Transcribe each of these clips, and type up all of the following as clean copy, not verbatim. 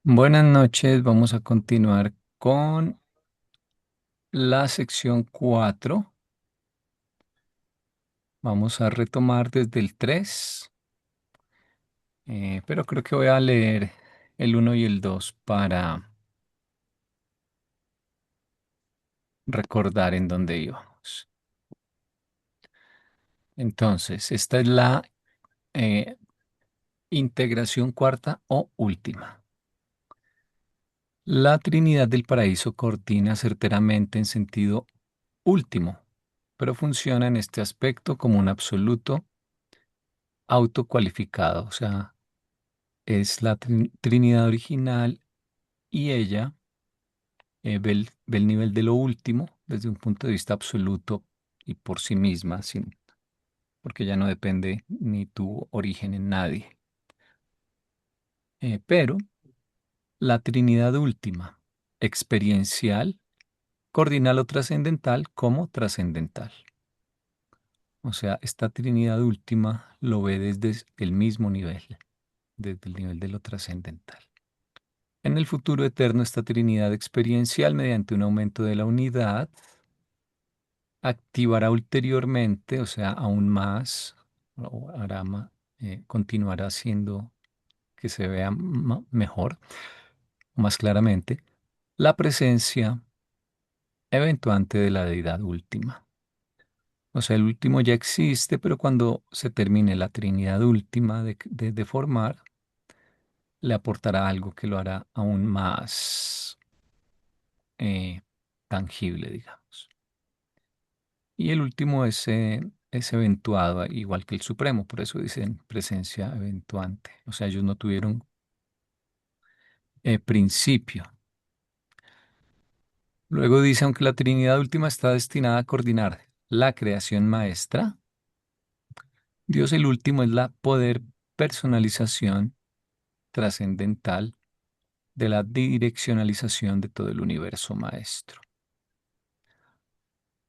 Buenas noches, vamos a continuar con la sección 4. Vamos a retomar desde el 3, pero creo que voy a leer el uno y el 2 para recordar en dónde íbamos. Entonces, esta es la eh, integración cuarta o última. La Trinidad del Paraíso coordina certeramente en sentido último, pero funciona en este aspecto como un absoluto autocualificado, o sea, es la Trinidad original y ella ve el nivel de lo último desde un punto de vista absoluto y por sí misma, porque ya no depende ni tu origen en nadie. Pero la Trinidad última, experiencial, coordina lo trascendental como trascendental. O sea, esta Trinidad última lo ve desde el mismo nivel, desde el nivel de lo trascendental. En el futuro eterno, esta Trinidad experiencial, mediante un aumento de la unidad, activará ulteriormente, o sea, aún más, o continuará haciendo que se vea mejor, más claramente, la presencia eventuante de la deidad última. O sea, el último ya existe, pero cuando se termine la Trinidad última de formar, le aportará algo que lo hará aún más eh, tangible, digamos. Y el último es eventuado, igual que el Supremo, por eso dicen presencia eventuante. O sea, ellos no tuvieron principio. Luego dice, aunque la Trinidad última está destinada a coordinar la creación maestra, Dios el último es la poder personalización trascendental de la direccionalización de todo el universo maestro.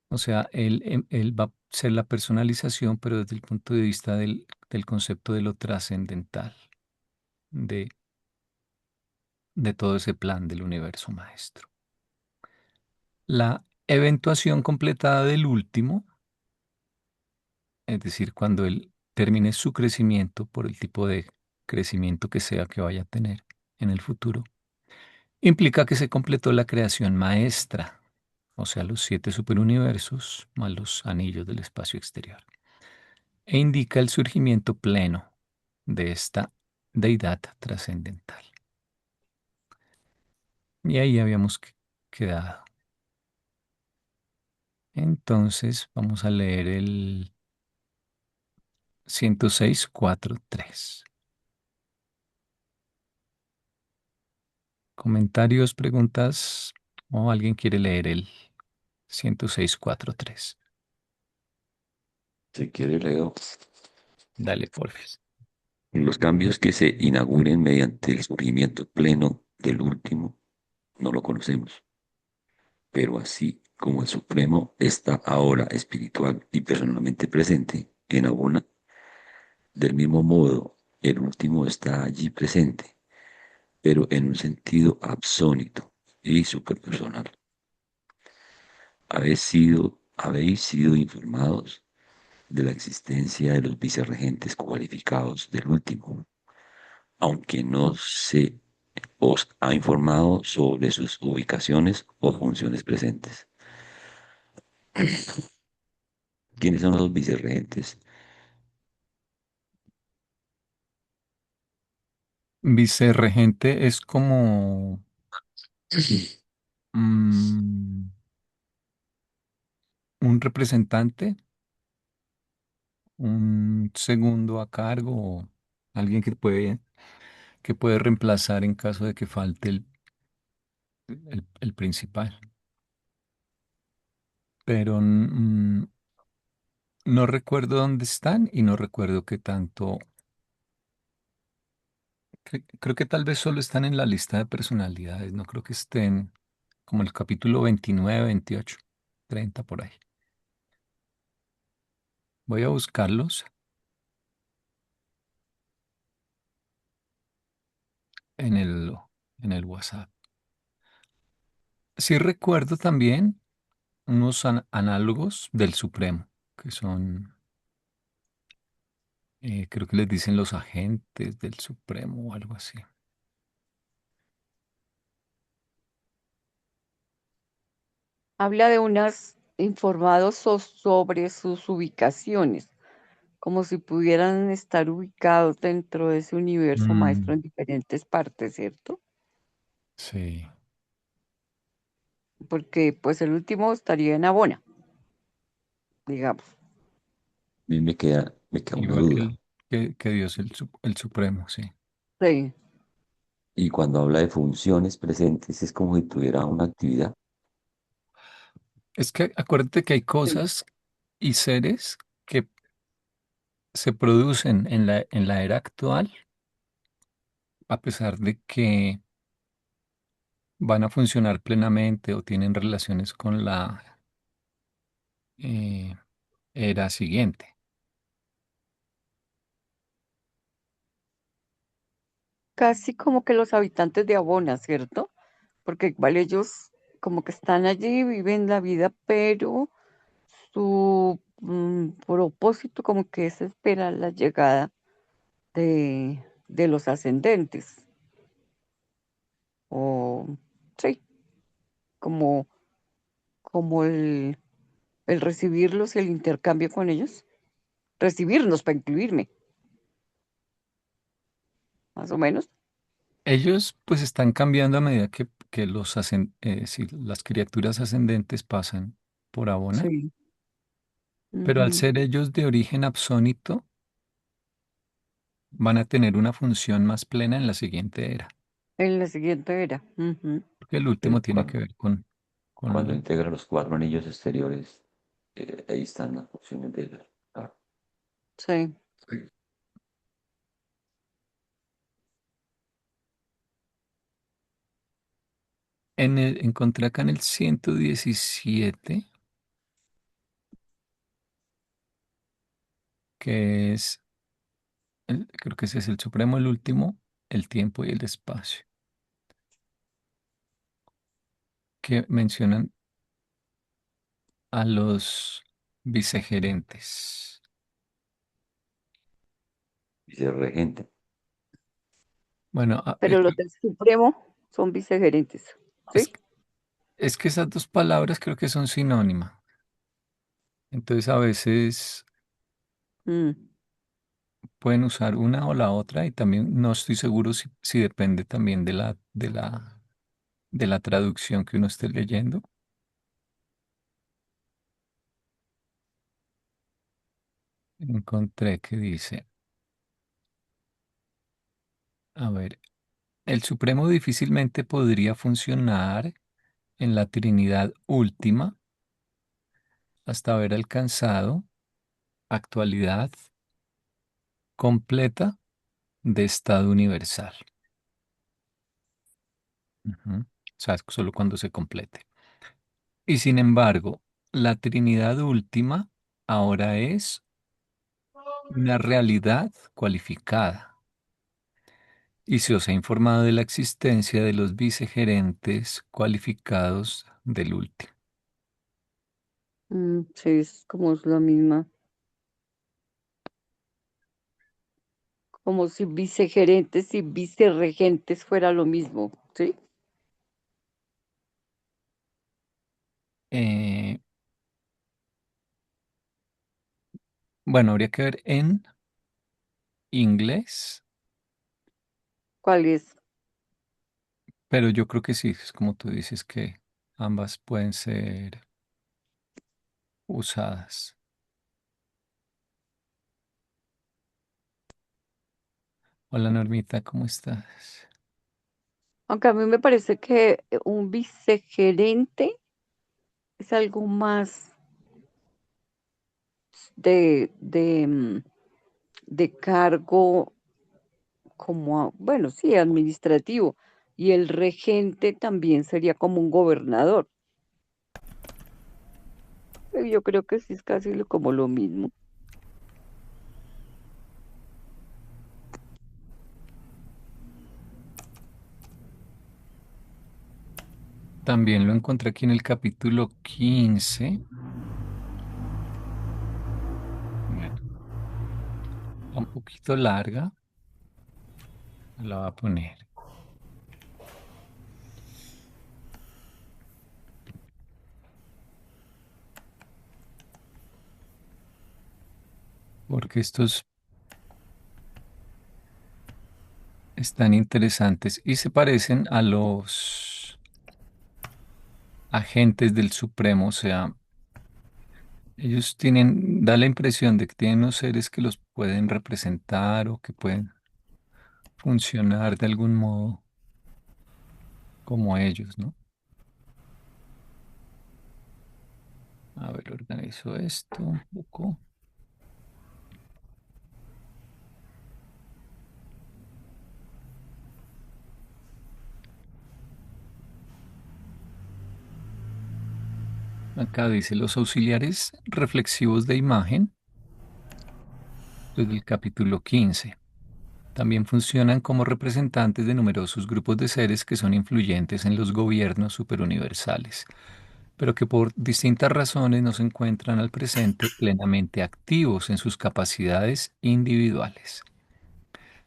O sea, él va a ser la personalización, pero desde el punto de vista del concepto de lo trascendental, de, de todo ese plan del universo maestro. La eventuación completada del último, es decir, cuando él termine su crecimiento por el tipo de crecimiento que sea que vaya a tener en el futuro, implica que se completó la creación maestra, o sea, los 7 superuniversos más los anillos del espacio exterior, e indica el surgimiento pleno de esta deidad trascendental. Y ahí habíamos quedado. Entonces vamos a leer el 106.4.3. Comentarios, preguntas, o alguien quiere leer el 106.4.3. Si quiere, leo. Dale, porfis. Los cambios que se inauguren mediante el surgimiento pleno del último no lo conocemos, pero así como el Supremo está ahora espiritual y personalmente presente en Abona, del mismo modo el último está allí presente, pero en un sentido absónito y superpersonal. Habéis sido informados de la existencia de los vicerregentes cualificados del último, aunque no se os ha informado sobre sus ubicaciones o funciones presentes. ¿Quiénes son los vicerregentes? Vicerregente es como mm, un representante, un segundo a cargo, o alguien que puede reemplazar en caso de que falte el principal. Pero no recuerdo dónde están y no recuerdo qué tanto. Creo que tal vez solo están en la lista de personalidades, no creo que estén como el capítulo 29, 28, 30 por ahí. Voy a buscarlos en en el WhatsApp. Sí recuerdo también unos análogos del Supremo, que son, creo que les dicen los agentes del Supremo o algo así. Habla de unas informados sobre sus ubicaciones, como si pudieran estar ubicados dentro de ese universo maestro Mm, en diferentes partes, ¿cierto? sí, Porque pues el último estaría en Abona, digamos. A mí me queda una igual que, duda. que Dios el Supremo, sí. Sí, Y cuando habla de funciones presentes, es como si tuviera una actividad. Es que acuérdate que hay sí. cosas y seres que se producen en la era actual, a pesar de que van a funcionar plenamente o tienen relaciones con la eh, era siguiente. Casi como que los habitantes de Abona, ¿cierto? Porque igual ellos como que están allí, viven la vida, pero su propósito como que es esperar la llegada de los ascendentes. O sí, como, como el recibirlos, el intercambio con ellos. Recibirnos para incluirme, más o menos. Ellos pues están cambiando a medida que sí, las criaturas ascendentes pasan por Abona, Sí. pero al Ujú. ser ellos de origen absónito, van a tener una función más plena en la siguiente era, En la siguiente era. Ujú. porque el último tiene que Cuando, ver cuando con integra los cuatro anillos exteriores, ahí están las funciones de la... Ah, Sí. sí. encontré acá en el 117, que es, creo que ese es el supremo, el último, el tiempo y el espacio, que mencionan a los vicegerentes. Vicerregente. Bueno, Pero los del Supremo son vicegerentes. es, ¿Sí? es que esas dos palabras creo que son sinónimas. Entonces a veces Mm, pueden usar una o la otra y también no estoy seguro si depende también de de la traducción que uno esté leyendo. Encontré que dice, a ver, el Supremo difícilmente podría funcionar en la Trinidad última hasta haber alcanzado actualidad completa de estado universal. Ujú. O sea, es solo cuando se complete. Y sin embargo, la Trinidad última ahora es una realidad cualificada y se os ha informado de la existencia de los vicegerentes cualificados del último. sí, es como es la misma. Como si vicegerentes y vicerregentes fuera lo mismo. ¿Sí? Eh, bueno, habría que ver en inglés, ¿Cuál es? pero yo creo que sí, es como tú dices que ambas pueden ser usadas. Hola Normita, ¿cómo estás? Aunque a mí me parece que un vicegerente es algo más de cargo como, bueno, sí, administrativo. Y el regente también sería como un gobernador. Yo creo que sí es casi como lo mismo. También lo encontré aquí en el capítulo 15. Bueno, está un poquito larga, la voy a poner, porque estos están interesantes y se parecen a los agentes del Supremo, o sea, ellos tienen, da la impresión de que tienen unos seres que los pueden representar o que pueden funcionar de algún modo como ellos, ¿no? A ver, organizo esto un poco. Acá dice los auxiliares reflexivos de imagen, desde el capítulo 15. También funcionan como representantes de numerosos grupos de seres que son influyentes en los gobiernos superuniversales, pero que por distintas razones no se encuentran al presente plenamente activos en sus capacidades individuales.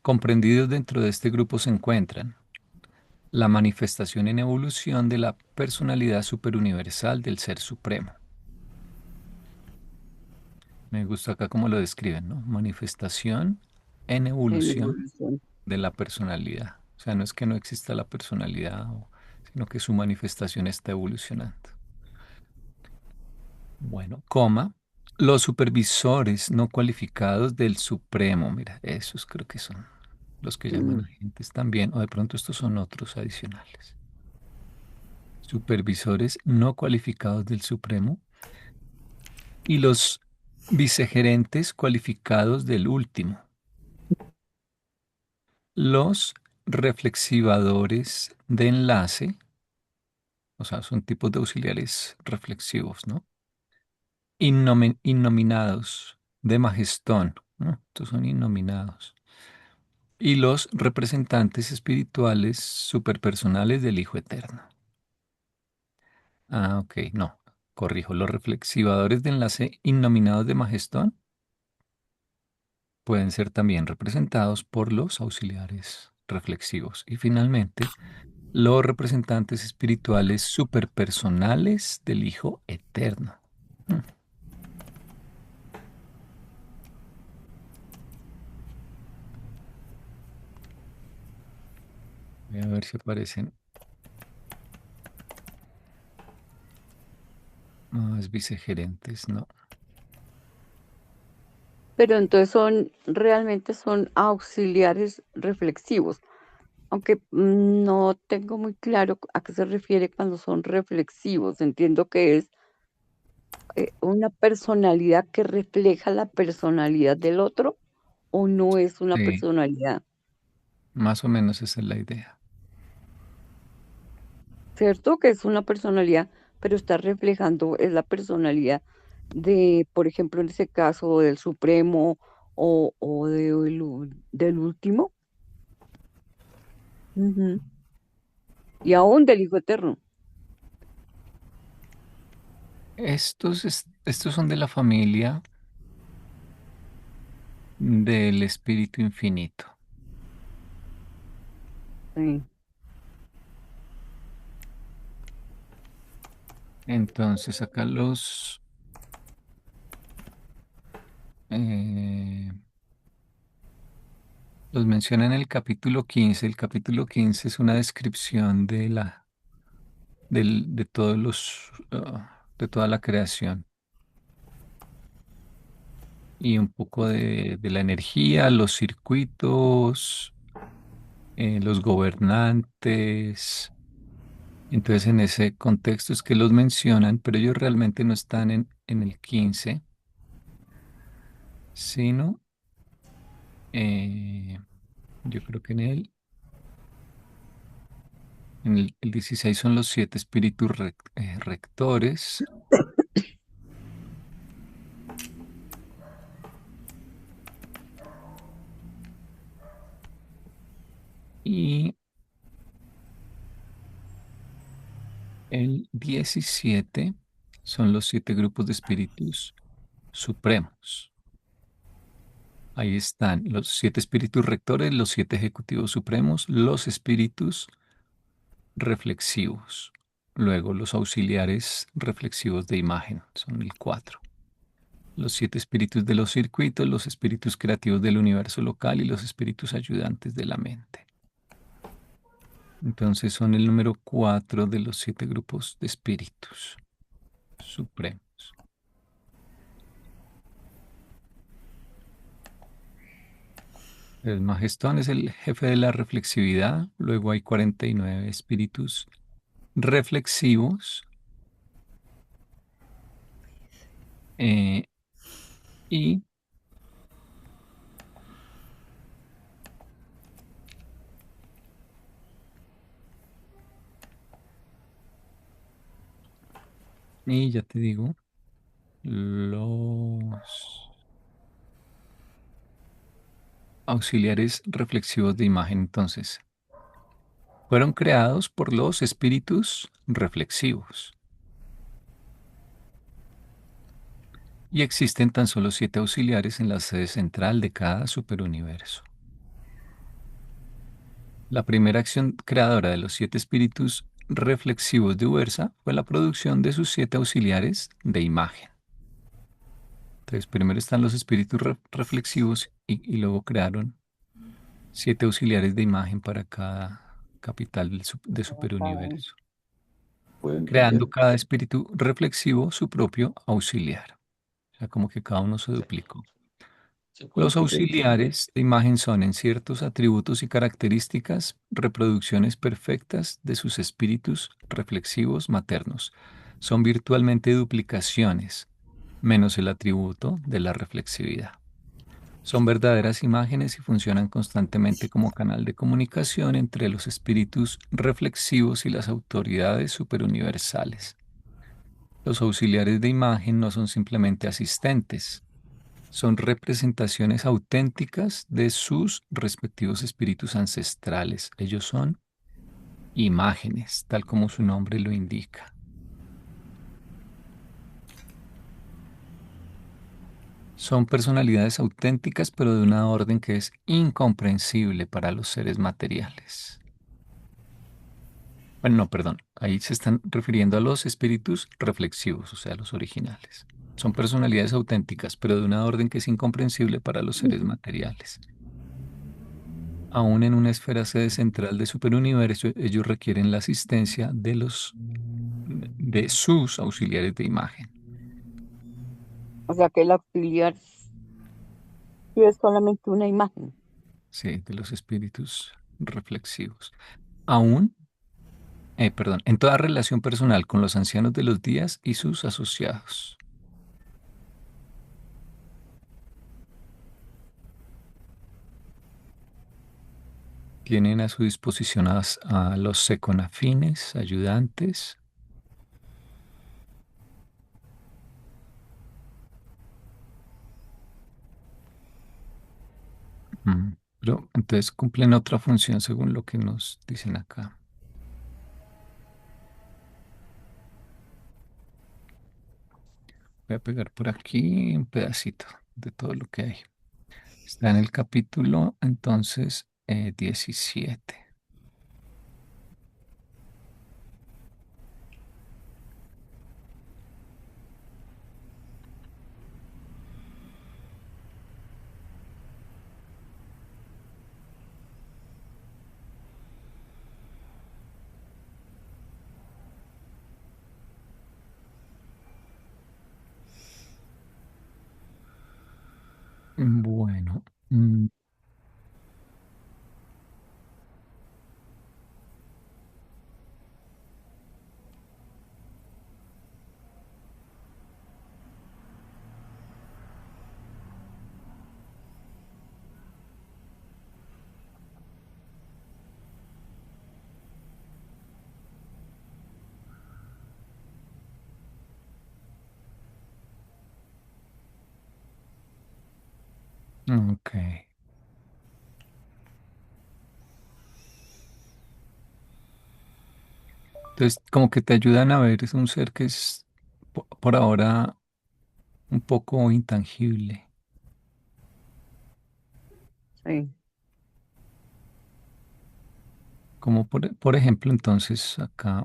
Comprendidos dentro de este grupo se encuentran la manifestación en evolución de la personalidad superuniversal del Ser Supremo. Me gusta acá cómo lo describen, ¿no? Manifestación en en evolución evolución. de la personalidad. O sea, no es que no exista la personalidad, sino que su manifestación está evolucionando. Bueno, coma, los supervisores no cualificados del Supremo, mira, esos creo que son los que llaman Mm. agentes también, o de pronto estos son otros adicionales. Supervisores no cualificados del Supremo y los vicegerentes cualificados del último. Los reflexivadores de enlace, o sea, son tipos de auxiliares reflexivos, ¿no? Innominados de Magestón, ¿no? Estos son innominados. Y los representantes espirituales superpersonales del Hijo Eterno. Ah, ok, no, corrijo. Los reflexivadores de enlace innominados de Magestón pueden ser también representados por los auxiliares reflexivos. Y finalmente, los representantes espirituales superpersonales del Hijo Eterno. Hmm, Voy a ver si aparecen más vicegerentes, ¿no? Pero entonces realmente son auxiliares reflexivos, aunque no tengo muy claro a qué se refiere cuando son reflexivos. Entiendo que es una personalidad que refleja la personalidad del otro o no es una Sí, personalidad, más o menos esa es la idea. ¿cierto? Que es una personalidad, pero está reflejando, es la personalidad de, por ejemplo, en ese caso, del Supremo o del último, ujú, y aún del Hijo Eterno. Estos son de la familia del Espíritu Infinito. Sí. Entonces, acá eh, los menciona en el capítulo 15. El capítulo 15 es una descripción de todos de toda la creación y un poco de la energía, los circuitos, los gobernantes. Entonces, en ese contexto es que los mencionan, pero ellos realmente no están en el 15, sino eh, yo creo que el 16 son los siete espíritus rectores y El 17 son los 7 grupos de espíritus supremos. Ahí están los 7 espíritus rectores, los 7 ejecutivos supremos, los espíritus reflexivos. Luego los auxiliares reflexivos de imagen, son el 4. Los 7 espíritus de los circuitos, los espíritus creativos del universo local y los espíritus ayudantes de la mente. Entonces son el número 4 de los 7 grupos de espíritus supremos. El Magestón es el jefe de la reflexividad. Luego hay 49 espíritus reflexivos. eh, y Y ya te digo, los auxiliares reflexivos de imagen, entonces, fueron creados por los espíritus reflexivos. Y existen tan solo 7 auxiliares en la sede central de cada superuniverso. La primera acción creadora de los 7 espíritus reflexivos de Ubersa fue la producción de sus 7 auxiliares de imagen. Entonces, primero están los espíritus reflexivos y luego crearon 7 auxiliares de imagen para cada capital de Cada- superuniverso, Puedo creando entender. cada espíritu reflexivo su propio auxiliar. O sea, como que cada uno se duplicó. Se puede Los entender. auxiliares de imagen son en ciertos atributos y características reproducciones perfectas de sus espíritus reflexivos maternos. Son virtualmente duplicaciones, menos el atributo de la reflexividad. Son verdaderas imágenes y funcionan constantemente como canal de comunicación entre los espíritus reflexivos y las autoridades superuniversales. Los auxiliares de imagen no son simplemente asistentes, son representaciones auténticas de sus respectivos espíritus ancestrales. Ellos son imágenes, tal como su nombre lo indica. Son personalidades auténticas, pero de una orden que es incomprensible para los seres materiales. Bueno, no, perdón. Ahí se están refiriendo a los espíritus reflexivos, o sea, los originales. Son personalidades auténticas, pero de una orden que es incomprensible para los seres materiales. Aún en una esfera sede central de superuniverso, ellos requieren la asistencia de sus auxiliares de imagen, O sea que el auxiliar sí es solamente una imagen. sí, de los espíritus reflexivos. Aún, perdón, en toda relación personal con los ancianos de los días y sus asociados. Tienen a su disposición a los seconafines, ayudantes. Pero entonces cumplen otra función según lo que nos dicen acá. Voy a pegar por aquí un pedacito de todo lo que hay. Está en el capítulo entonces 17. Bueno, ok. Entonces, como que te ayudan a ver, es un ser que es por ahora un poco intangible. Sí, Como por ejemplo, entonces acá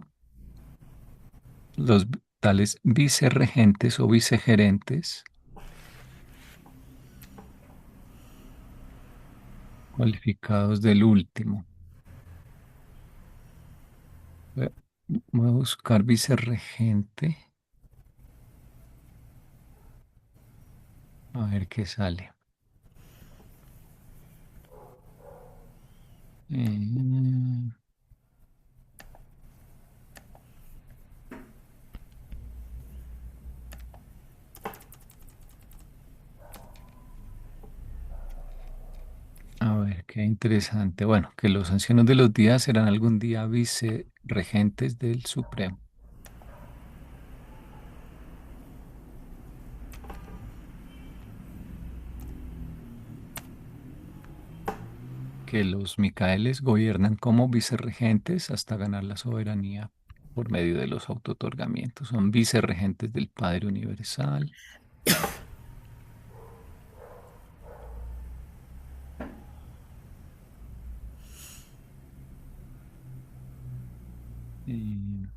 los tales vicerregentes o vicegerentes cualificados del último. Voy a voy a buscar vicerregente, a ver qué sale. Eh, a ver, qué interesante. Bueno, que los ancianos de los días serán algún día vicerregentes del Supremo. Que los Micaeles gobiernan como vicerregentes hasta ganar la soberanía por medio de los autotorgamientos. Son vicerregentes del Padre Universal. Y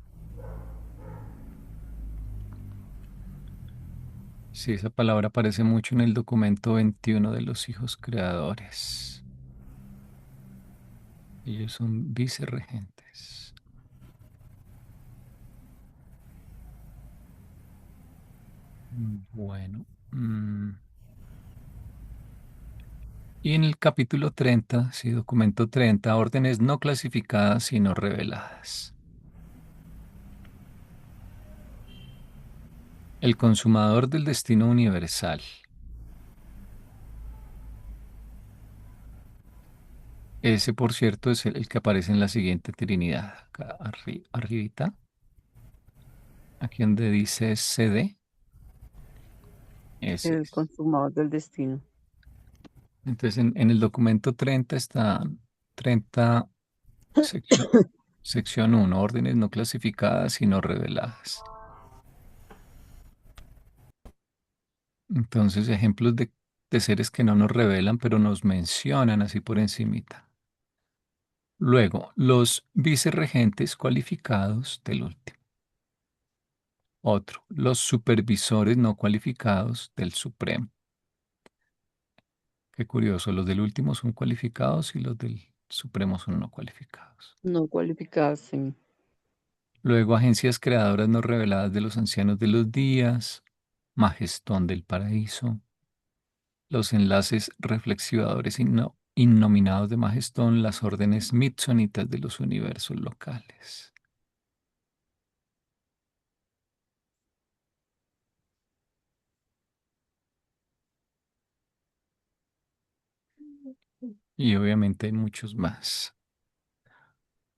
sí, esa palabra aparece mucho en el documento 21 de los hijos creadores. Ellos son vicerregentes. Bueno. Y en el capítulo 30, sí, documento 30, órdenes no clasificadas sino reveladas. El consumador del destino universal. Ese, por cierto, es el que aparece en la siguiente Trinidad. Acá arribita, aquí donde dice CD, ese el es. consumador del destino. Entonces, en el documento 30 está 30 sección, sección 1, órdenes no clasificadas y no reveladas. Entonces, ejemplos de seres que no nos revelan, pero nos mencionan así por encimita. Luego, los vicerregentes cualificados del último. Otro, los supervisores no cualificados del Supremo. Qué curioso, los del último son cualificados y los del Supremo son no cualificados. No cualificados, sí. Luego, agencias creadoras no reveladas de los ancianos de los días, Majestón del Paraíso, los enlaces reflexivadores innominados de Majestón, las órdenes mitsonitas de los universos locales. Y obviamente hay muchos más.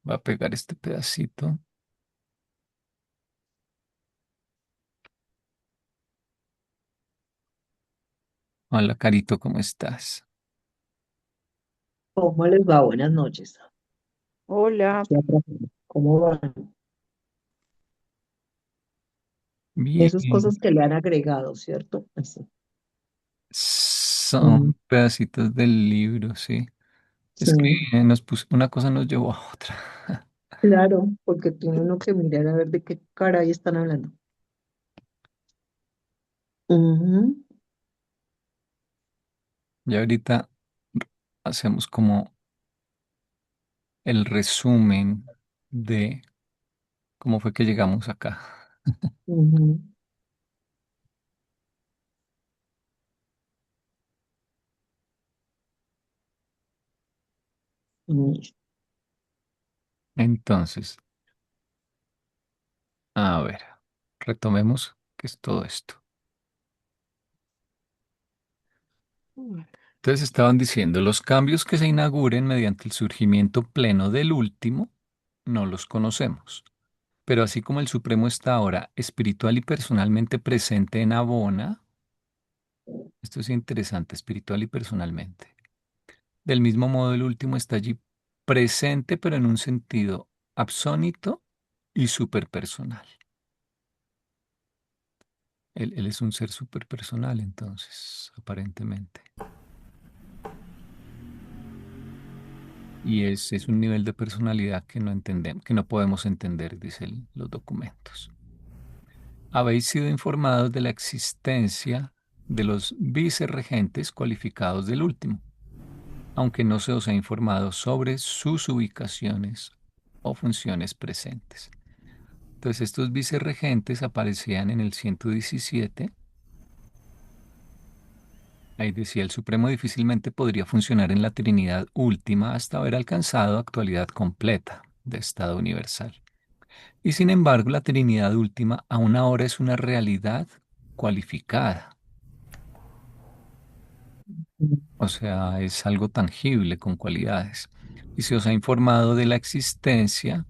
Voy a pegar este pedacito. Hola, Carito, ¿cómo estás? ¿Cómo les va? Buenas noches. Hola, Aquí atrás. ¿Cómo van? Esas Bien, cosas que le han agregado, ¿cierto? Así. son Mm, pedacitos del libro, sí. sí, Es que una cosa nos llevó a otra. claro, porque tiene uno que mirar a ver de qué caray están hablando. Ujú, Y ahorita hacemos como el resumen de cómo fue que llegamos acá. ujú, mm. Entonces, a ver, retomemos qué es todo esto. Entonces estaban diciendo, los cambios que se inauguren mediante el surgimiento pleno del último, no los conocemos. Pero así como el Supremo está ahora espiritual y personalmente presente en Abona, esto es interesante, espiritual y personalmente. Del mismo modo, el último está allí presente, pero en un sentido absónito y superpersonal. Él es un ser superpersonal, entonces, aparentemente. Y es un nivel de personalidad que no entendemos, que no podemos entender, dicen los documentos. Habéis sido informados de la existencia de los vicerregentes cualificados del último, aunque no se os ha informado sobre sus ubicaciones o funciones presentes. Entonces, estos vicerregentes aparecían en el 117. Ahí decía, el Supremo difícilmente podría funcionar en la Trinidad última hasta haber alcanzado actualidad completa de Estado universal. Y sin embargo, la Trinidad última aún ahora es una realidad cualificada. O sea, es algo tangible con cualidades. Y se os ha informado de la existencia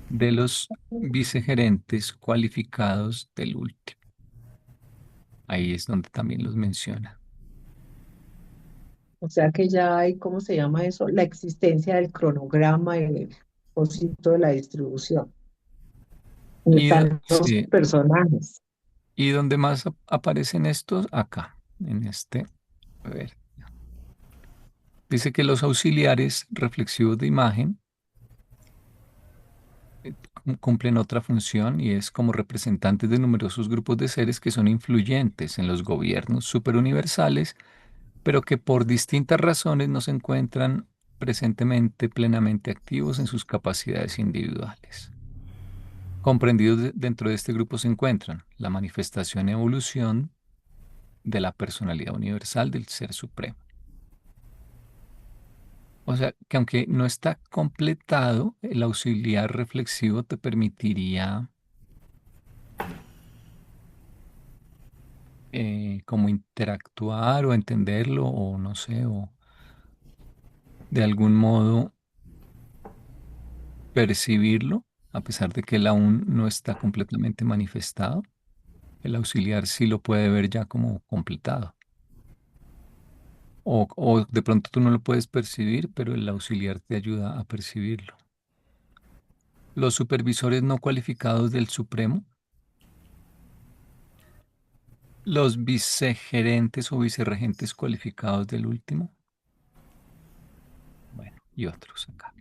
de los vicegerentes cualificados del último. Ahí es donde también los menciona. O sea que ya hay, ¿cómo se llama eso? La existencia del cronograma y del cosito de la distribución. Y están los Sí, personajes. ¿y dónde más aparecen estos? Acá, en este. A ver. Dice que los auxiliares reflexivos de imagen cumplen otra función y es como representantes de numerosos grupos de seres que son influyentes en los gobiernos superuniversales, pero que por distintas razones no se encuentran presentemente plenamente activos en sus capacidades individuales. Comprendidos dentro de este grupo se encuentran la manifestación y evolución de la personalidad universal del Ser Supremo. O sea, que aunque no está completado, el auxiliar reflexivo te permitiría como interactuar o entenderlo o no sé, o de algún modo percibirlo, a pesar de que él aún no está completamente manifestado. El auxiliar sí lo puede ver ya como completado. O de pronto tú no lo puedes percibir, pero el auxiliar te ayuda a percibirlo. Los supervisores no cualificados del Supremo, los vicegerentes o vicerregentes cualificados del último, bueno, y otros acá.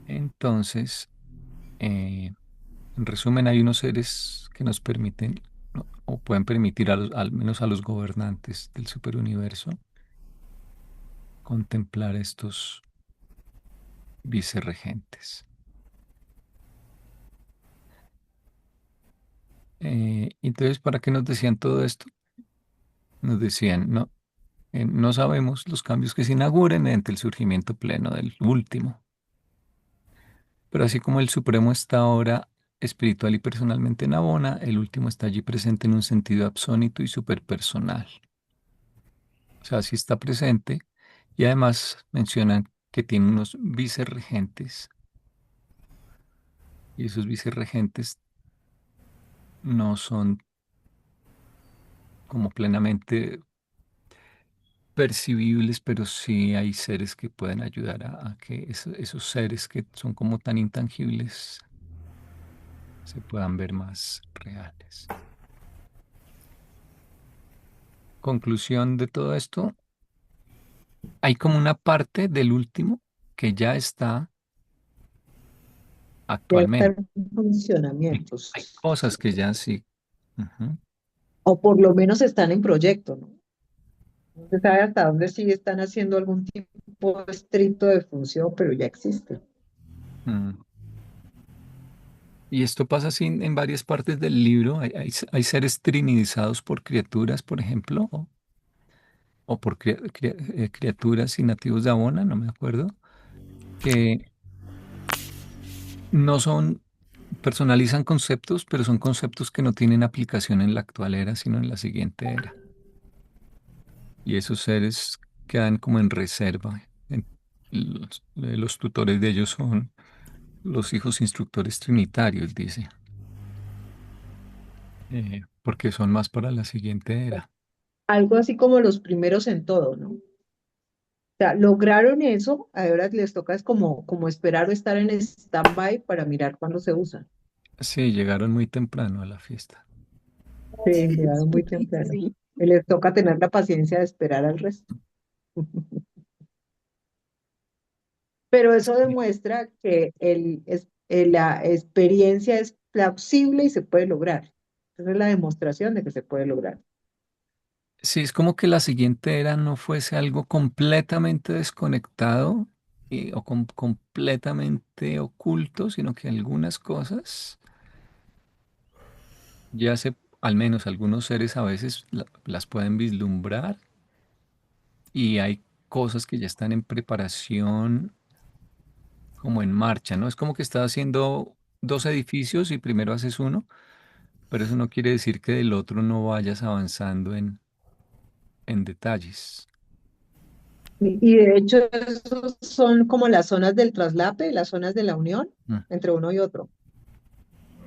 Entonces, en resumen, hay unos seres que nos permiten, ¿no? O pueden permitir al menos a los gobernantes del superuniverso contemplar estos vicerregentes. Entonces, ¿para qué nos decían todo esto? Nos decían, no, no sabemos los cambios que se inauguren mediante el surgimiento pleno del último. Pero así como el Supremo está ahora espiritual y personalmente en Abona, el último está allí presente en un sentido absónito y superpersonal. O sea, sí está presente y además mencionan que tiene unos vicerregentes y esos vicerregentes no son como plenamente percibibles, pero sí hay seres que pueden ayudar a que esos seres que son como tan intangibles se puedan ver más reales. Conclusión de todo esto, hay como una parte del último que ya está Ya está actualmente. en funcionamiento. Hay cosas que ya sí. Ujú. O por lo menos están en proyecto, ¿no? No se sabe hasta dónde sí están haciendo algún tipo estricto de función, pero ya existe. Mm. Y esto pasa así en varias partes del libro. Hay seres trinidizados por criaturas, por ejemplo, o por criaturas y nativos de Abona, no me acuerdo, que no son, personalizan conceptos, pero son conceptos que no tienen aplicación en la actual era, sino en la siguiente era. Y esos seres quedan como en reserva. Los tutores de ellos son los hijos instructores trinitarios, dice, porque son más para la siguiente era. Algo así como los primeros en todo, ¿no? sea, lograron eso, ahora les toca es como esperar o estar en stand-by para mirar cuándo se usan. Sí, llegaron muy temprano a la fiesta. Sí, llegaron muy temprano. Sí. Y les toca tener la paciencia de esperar al resto. Pero eso Sí, demuestra que la experiencia es plausible y se puede lograr. Esa es la demostración de que se puede lograr. sí, es como que la siguiente era no fuese algo completamente desconectado o completamente oculto, sino que algunas cosas ya se, al menos algunos seres a veces las pueden vislumbrar y hay cosas que ya están en preparación como en marcha, ¿no? Es como que estás haciendo dos edificios y primero haces uno, pero eso no quiere decir que del otro no vayas avanzando en detalles. Y de hecho, esos son como las zonas del traslape, las zonas de la unión Mm. entre uno y otro.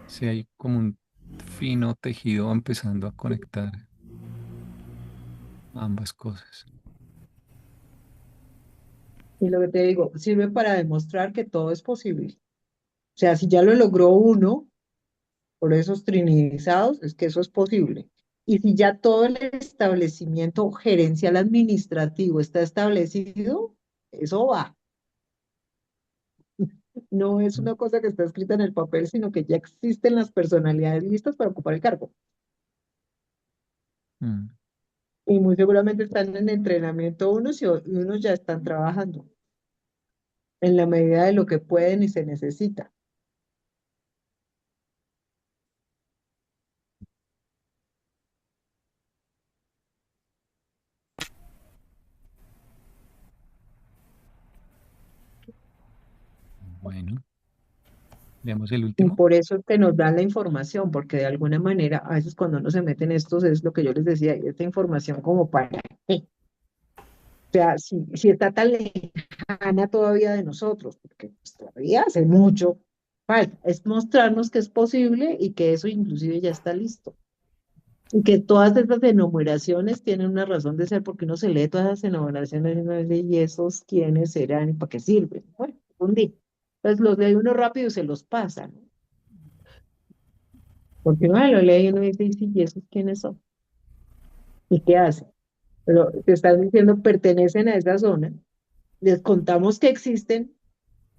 Sí, hay como un fino tejido empezando a conectar ambas cosas. Y lo que te digo, sirve para demostrar que todo es posible. O sea, si ya lo logró uno por esos trinizados, es que eso es posible. Y si ya todo el establecimiento gerencial administrativo está establecido, eso va. No es Mm. una cosa que está escrita en el papel, sino que ya existen las personalidades listas para ocupar el cargo. Mm. Y muy seguramente están en entrenamiento unos y unos ya están trabajando en la medida de lo que pueden y se necesita. Bueno, veamos el Y último. por eso es que nos dan la información, porque de alguna manera, a veces cuando uno se mete en estos, es lo que yo les decía, y esta información como para qué. O sea, si está tan lejana todavía de nosotros, porque pues, todavía hace mucho falta, es mostrarnos que es posible y que eso inclusive ya está listo. Y que todas estas enumeraciones tienen una razón de ser, porque uno se lee todas las enumeraciones y uno dice, ¿y esos quiénes serán y para qué sirven? Bueno, un día. Entonces los lee uno rápido y se los pasa, ¿no? Porque uno lo lee y uno dice, ¿y esos quiénes son? ¿Y qué hacen? Pero te están diciendo, pertenecen a esa zona, les contamos que existen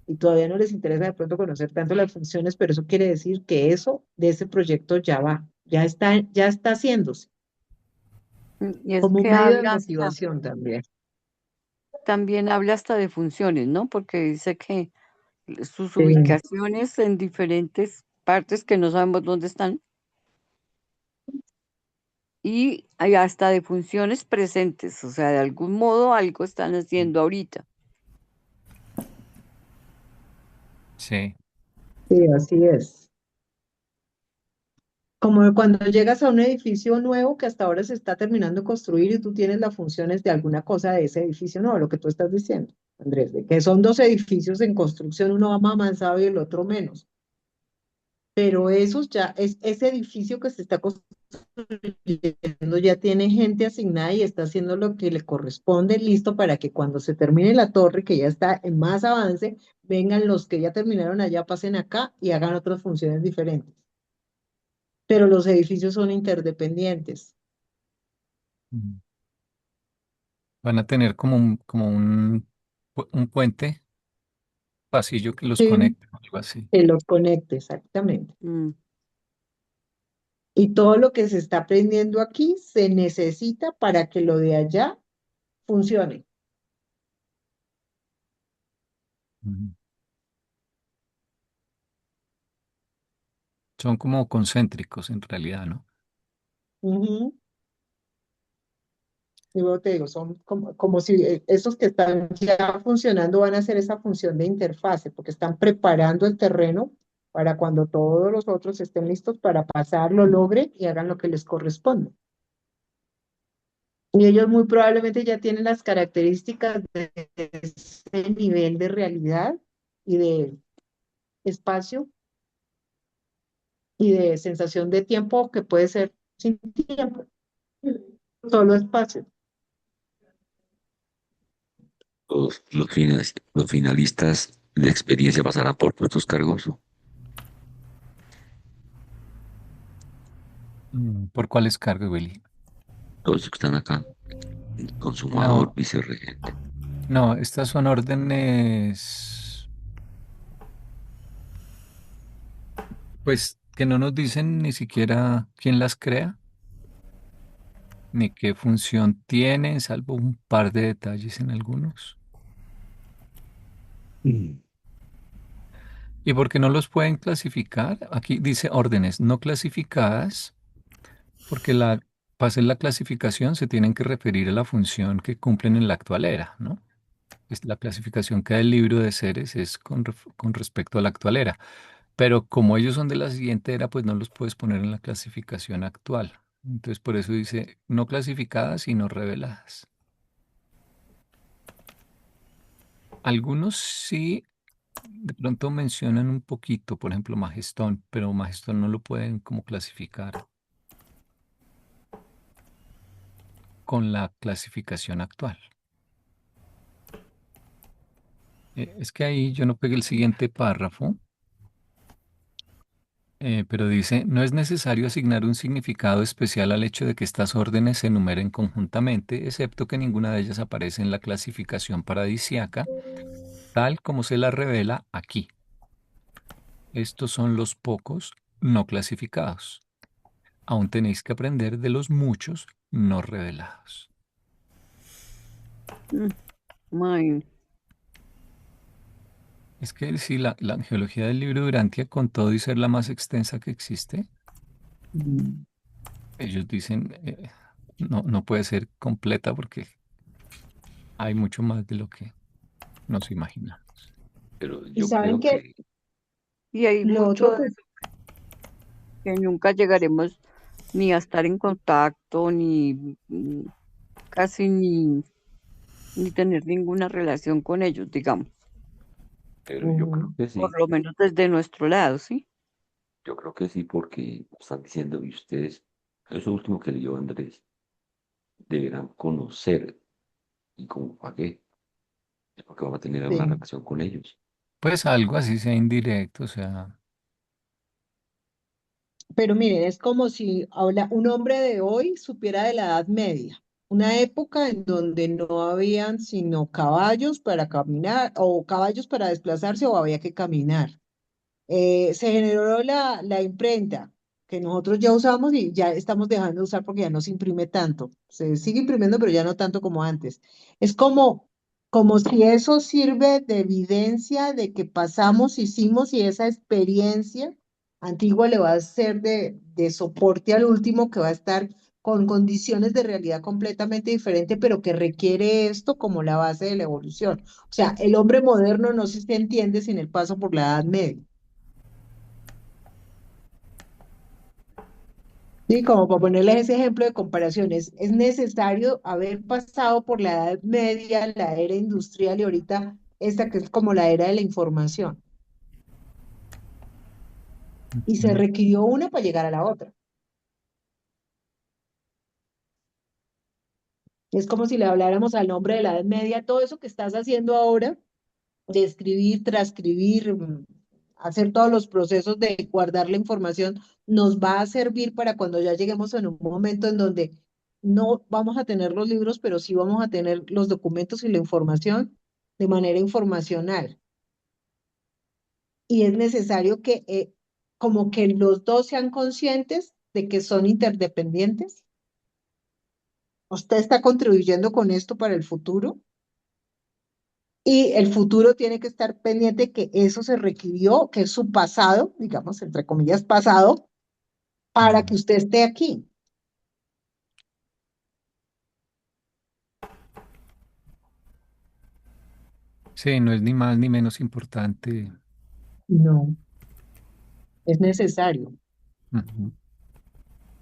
y todavía no les interesa de pronto conocer tanto las funciones, pero eso quiere decir que eso de ese proyecto ya va, ya está haciéndose, Y es como un que medio de habla hasta, motivación también. también habla hasta de funciones, ¿no? Porque dice que sus Sí. ubicaciones en diferentes partes que no sabemos dónde están y hay hasta de funciones presentes, o sea, de algún modo algo están haciendo ahorita. Sí. Sí, así es. Como cuando llegas a un edificio nuevo que hasta ahora se está terminando de construir y tú tienes las funciones de alguna cosa de ese edificio nuevo, lo que tú estás diciendo, Andrés, de que son dos edificios en construcción, uno va más avanzado y el otro menos. Pero esos ya, ese edificio que se está construyendo ya tiene gente asignada y está haciendo lo que le corresponde, listo para que cuando se termine la torre, que ya está en más avance, vengan los que ya terminaron allá, pasen acá y hagan otras funciones diferentes. Pero los edificios son interdependientes. Mm. Van a tener un puente, pasillo que los Sí, conecte, algo así. que los conecte, exactamente. Mm, Y todo lo que se está aprendiendo aquí se necesita para que lo de allá funcione. Mm. Son como concéntricos en realidad, ¿no? Ujú. Y luego te digo, son como si esos que están ya funcionando van a hacer esa función de interfase, porque están preparando el terreno para cuando todos los otros estén listos para pasar, lo logren y hagan lo que les corresponde. Y ellos muy probablemente ya tienen las características de ese nivel de realidad y de espacio y de sensación de tiempo que puede ser sin tiempo, solo espacio. los finalistas de experiencia pasarán por puestos cargos, ¿Por cuáles cargos, Willy? todos los que están acá, consumador, No, vicerregente. no, estas son órdenes, pues, que no nos dicen ni siquiera quién las crea, ni qué función tienen, salvo un par de detalles en algunos. Mm. ¿Y por qué no los pueden clasificar? Aquí dice órdenes no clasificadas, porque para hacer la clasificación se tienen que referir a la función que cumplen en la actual era, ¿no? La clasificación que da el libro de seres es con respecto a la actual era. Pero como ellos son de la siguiente era, pues no los puedes poner en la clasificación actual. Entonces, por eso dice no clasificadas y no reveladas. Algunos sí, de pronto mencionan un poquito, por ejemplo, Magestón, pero Magestón no lo pueden como clasificar con la clasificación actual. Es que ahí yo no pegué el siguiente párrafo. Pero dice, no es necesario asignar un significado especial al hecho de que estas órdenes se enumeren conjuntamente, excepto que ninguna de ellas aparece en la clasificación paradisiaca, tal como se la revela aquí. Estos son los pocos no clasificados. Aún tenéis que aprender de los muchos no revelados. Mm, imagínate. Es que si la angiología del libro de Urantia, con todo y ser la más extensa que existe, Mm. ellos dicen, no puede ser completa porque hay mucho más de lo que nos imaginamos. Pero Y yo saben creo que que, Y hay lo mucho otro de que eso que nunca llegaremos ni a estar en contacto, ni casi ni tener ninguna relación con ellos, digamos, pero yo Ujú. creo que por sí. lo menos desde nuestro lado, ¿sí? Yo creo que sí, porque están diciendo, y ustedes, eso último que leyó Andrés, deberán conocer, y como pagué, es porque vamos a tener una Sí. relación con ellos. Pues algo así sea indirecto, o sea, Pero miren, es como si un hombre de hoy supiera de la Edad Media, una época en donde no habían sino caballos para caminar o caballos para desplazarse o había que caminar. Se generó la imprenta que nosotros ya usamos y ya estamos dejando de usar porque ya no se imprime tanto. Se sigue imprimiendo, pero ya no tanto como antes. Es como si eso sirve de evidencia de que pasamos, hicimos y esa experiencia antigua le va a ser de soporte al último que va a estar con condiciones de realidad completamente diferente, pero que requiere esto como la base de la evolución. O sea, el hombre moderno no se entiende sin el paso por la Edad Media. Sí, como para ponerles ese ejemplo de comparaciones, es necesario haber pasado por la Edad Media, la era industrial y ahorita esta que es como la era de la información. Y se ujú. requirió una para llegar a la otra. Es como si le habláramos al hombre de la Edad Media, todo eso que estás haciendo ahora, de escribir, transcribir, hacer todos los procesos de guardar la información, nos va a servir para cuando ya lleguemos en un momento en donde no vamos a tener los libros, pero sí vamos a tener los documentos y la información de manera informacional. Y es necesario que como que los dos sean conscientes de que son interdependientes. Usted está contribuyendo con esto para el futuro. Y el futuro tiene que estar pendiente que eso se requirió, que es su pasado, digamos, entre comillas, pasado, para que Mm. usted esté aquí. Sí, no es ni más ni menos importante. No, es necesario. Ujú,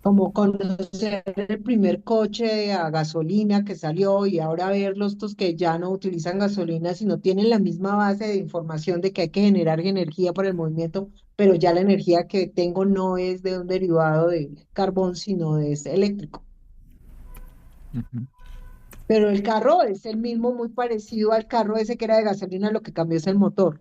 Como conocer el primer coche a gasolina que salió y ahora ver los estos que ya no utilizan gasolina, sino tienen la misma base de información de que hay que generar energía para el movimiento, pero ya la energía que tengo no es de un derivado de carbón, sino de ese eléctrico. ujú. Pero el carro es el mismo, muy parecido al carro ese que era de gasolina, lo que cambió es el motor.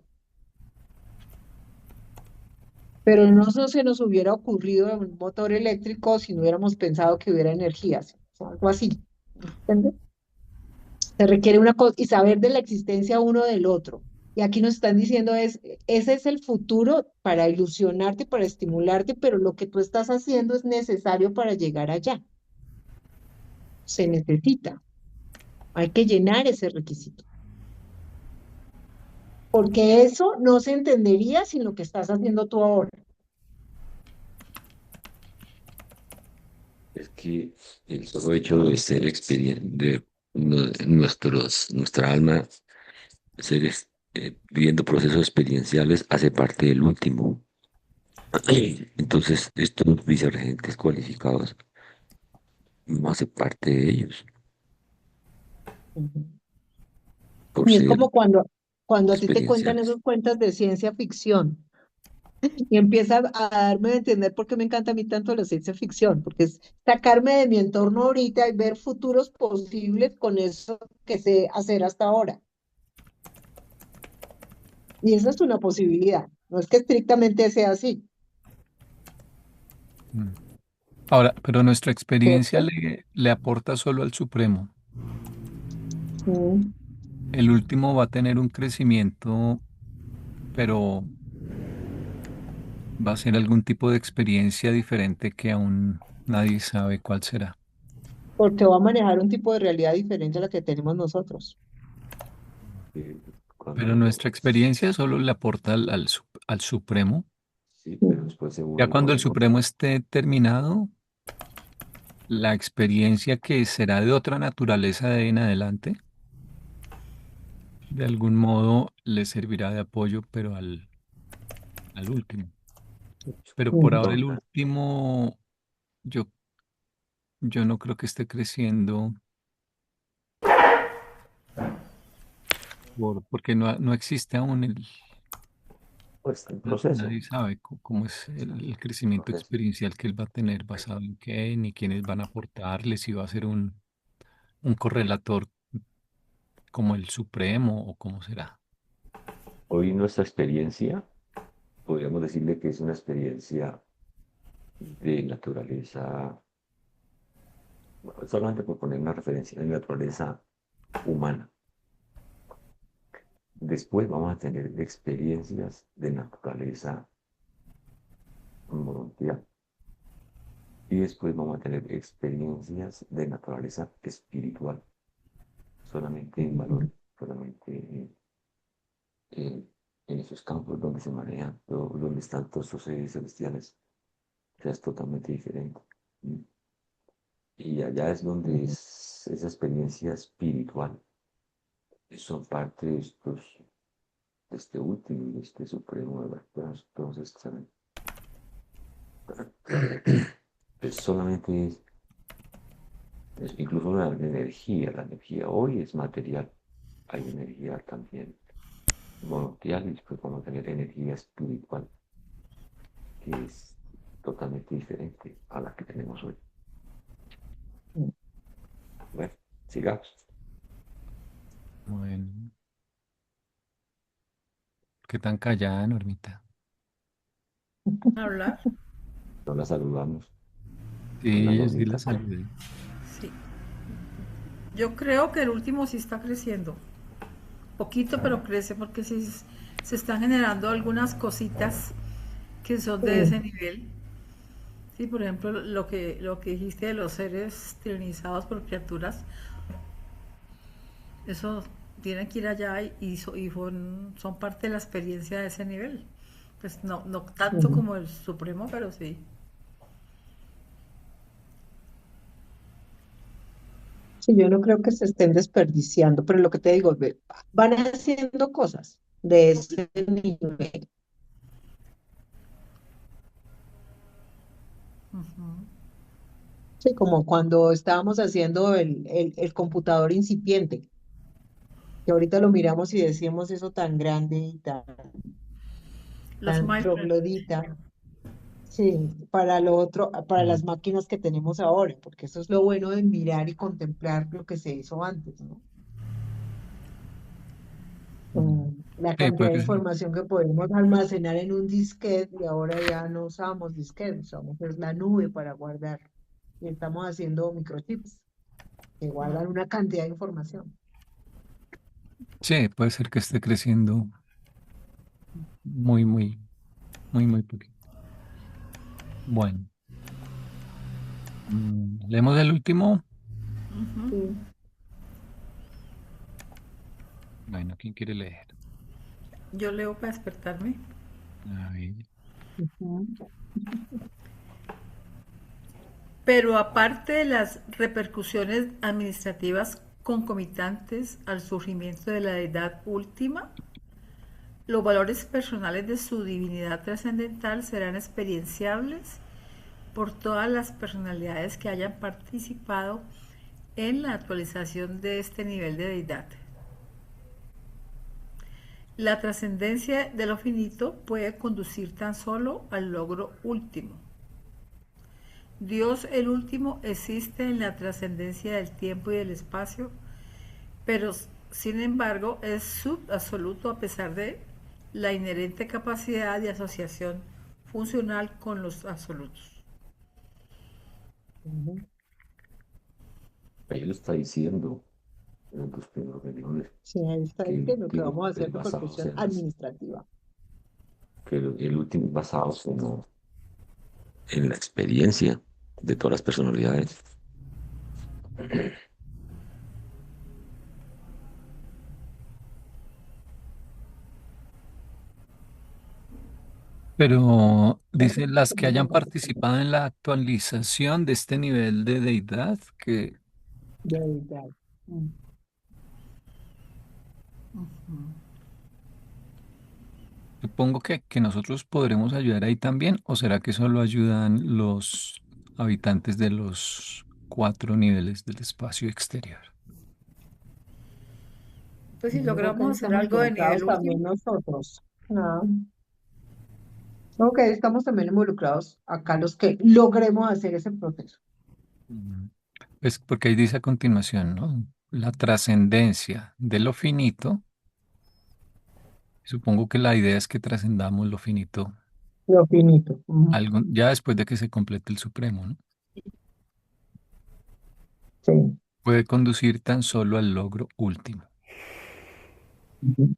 Pero no se nos hubiera ocurrido un motor eléctrico si no hubiéramos pensado que hubiera energías, o sea, algo así. ¿Entiendes? Se requiere una cosa y saber de la existencia uno del otro. Y aquí nos están diciendo ese es el futuro para ilusionarte, para estimularte, pero lo que tú estás haciendo es necesario para llegar allá. Se necesita. Hay que llenar ese requisito. Porque eso no se entendería sin lo que estás haciendo tú ahora. Es que el solo hecho de ser nuestra alma, seres viviendo procesos experienciales, hace parte del último. Entonces, estos vicerregentes cualificados no hace parte de ellos, Ujú. por Y es ser como cuando a ti te cuentan experienciales. esos cuentos de ciencia ficción y empieza a darme a entender por qué me encanta a mí tanto la ciencia ficción, porque es sacarme de mi entorno ahorita y ver futuros posibles con eso que sé hacer hasta ahora. Y esa es una posibilidad, no es que estrictamente sea así, Mm. Ahora, pero nuestra experiencia ¿cierto? le aporta solo al Supremo. Mm. El último va a tener un crecimiento, pero va a ser algún tipo de experiencia diferente que aún nadie sabe cuál será. Porque va a manejar un tipo de realidad diferente a la que tenemos nosotros. eh, Pero Cuando, nuestra experiencia solo le aporta al Supremo. sí, pero Mm. después se Ya une cuando el con Supremo esté terminado, la experiencia que será de otra naturaleza de ahí en adelante, de algún modo le servirá de apoyo, pero al último. Pero por Mm. ahora el entonces, último, yo, yo no creo que esté creciendo porque no existe aún pues el proceso, nadie sabe cómo es el crecimiento proceso. experiencial que él va a tener, basado en qué, ni quiénes van a aportarle, si va a ser un correlator como el Supremo o cómo será. Hoy nuestra experiencia, podríamos decirle que es una experiencia de naturaleza, bueno, solamente por poner una referencia, de naturaleza humana. Después vamos a tener experiencias de naturaleza mundial. Y después vamos a tener experiencias de naturaleza espiritual, solamente en valor, solamente en, en esos campos donde se manejan, donde están todos esos seres celestiales. O sea, es totalmente diferente. ¿Mm? Y allá es donde Ujú. es esa experiencia espiritual, son parte de de este último, de este supremo, de todos estos. Es solamente incluso la energía hoy es material, hay energía también monoteal y después vamos a tener energía espiritual, que es totalmente diferente a la que tenemos hoy. Bueno, sigamos. Bueno, qué tan callada, Normita. Hablar, No la saludamos con la Sí, yo sí la normita. saludé. sí. Yo creo que el último sí está creciendo. Poquito, pero crece porque sí se están generando algunas cositas que son de ese Mm. nivel. Sí, por ejemplo, lo que dijiste de los seres tiranizados por criaturas, eso tienen que ir allá son parte de la experiencia de ese nivel. Pues no tanto Ujú. como el Supremo, pero sí. Sí, yo no creo que se estén desperdiciando, pero lo que te digo, van haciendo cosas de ese nivel. Ujú. Sí, como cuando estábamos haciendo el computador incipiente, que ahorita lo miramos y decimos eso tan grande y Los tan Minecraft. troglodita. Sí, para lo otro, para Mm. las máquinas que tenemos ahora, porque eso es lo bueno de mirar y contemplar lo que se hizo antes, ¿no? Mm. La Sí, cantidad puede de que sí. información que podemos almacenar en un disquete y ahora ya no usamos disquete, usamos es la nube para guardar. Y estamos haciendo microchips que guardan una cantidad de información. Sí, puede ser que esté creciendo muy, muy, muy, muy poquito. Bueno, leemos el último. Sí. Bueno, ¿quién quiere leer? Yo leo para despertarme. A ver. Ujú. Pero aparte de las repercusiones administrativas concomitantes al surgimiento de la deidad última, los valores personales de su divinidad trascendental serán experienciables por todas las personalidades que hayan participado en la actualización de este nivel de deidad. La trascendencia de lo finito puede conducir tan solo al logro último. Dios el último existe en la trascendencia del tiempo y del espacio, pero sin embargo es subabsoluto a pesar de la inherente capacidad de asociación funcional con los absolutos. Ujú. Ahí lo está diciendo en los primeros renglores, Sí, ahí está que, diciendo que que vamos a hacer es basado repercusión en administrativa. que el último es basado en la experiencia de todas las personalidades. Pero dice las que hayan participado en la actualización de este nivel de deidad, que De deidad. Mm. supongo que nosotros podremos ayudar ahí también, o será que solo ayudan los habitantes de los 4 niveles del espacio exterior. Pues si Yo creo que logramos hacer estamos algo de involucrados nivel también último, nosotros. No. Ok, estamos también involucrados acá los que logremos hacer ese proceso. Mm. Pues porque ahí dice a continuación, ¿no? La trascendencia de lo finito. Supongo que la idea es que trascendamos lo finito Lo finito. Ujú. ya después de que se complete el supremo, ¿no? Sí. Puede conducir tan solo al logro último. Ujú.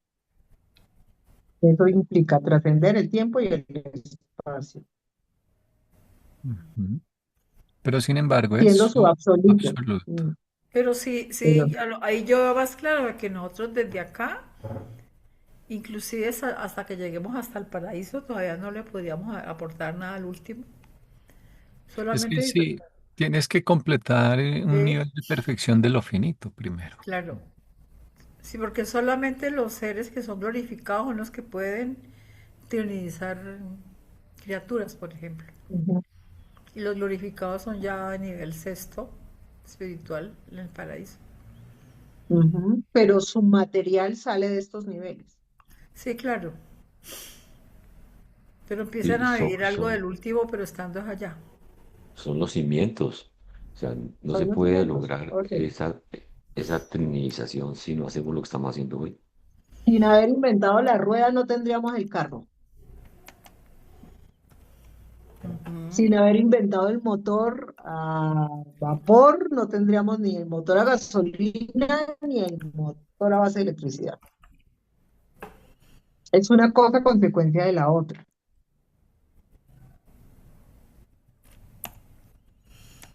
Eso implica trascender el tiempo y el espacio, Ujú. Pero sin embargo es siendo su su absoluto. absoluto. Mm. pero sí, Pero, sí, ahí yo veo más claro que nosotros desde acá, inclusive hasta que lleguemos hasta el paraíso, todavía no le podríamos aportar nada al último. Es que Solamente sí, tienes que completar un ¿ve? nivel de perfección de lo finito primero. Claro. Sí, porque solamente los seres que son glorificados son los que pueden trinizar criaturas, por ejemplo. ujú, Y los glorificados son ya a nivel sexto espiritual en el paraíso. ujú. Pero su material sale de estos niveles. Sí, claro. Pero empiezan Y a son, vivir algo son, del último, pero estando allá. son los cimientos. O sea, no se Son los puede cimientos. lograr Ok. esa trinización si no hacemos lo que estamos haciendo hoy. Sin haber inventado la rueda no tendríamos el carro. Sin haber inventado el motor a vapor, no tendríamos ni el motor a gasolina ni el motor a base de electricidad. Es una cosa consecuencia de la otra.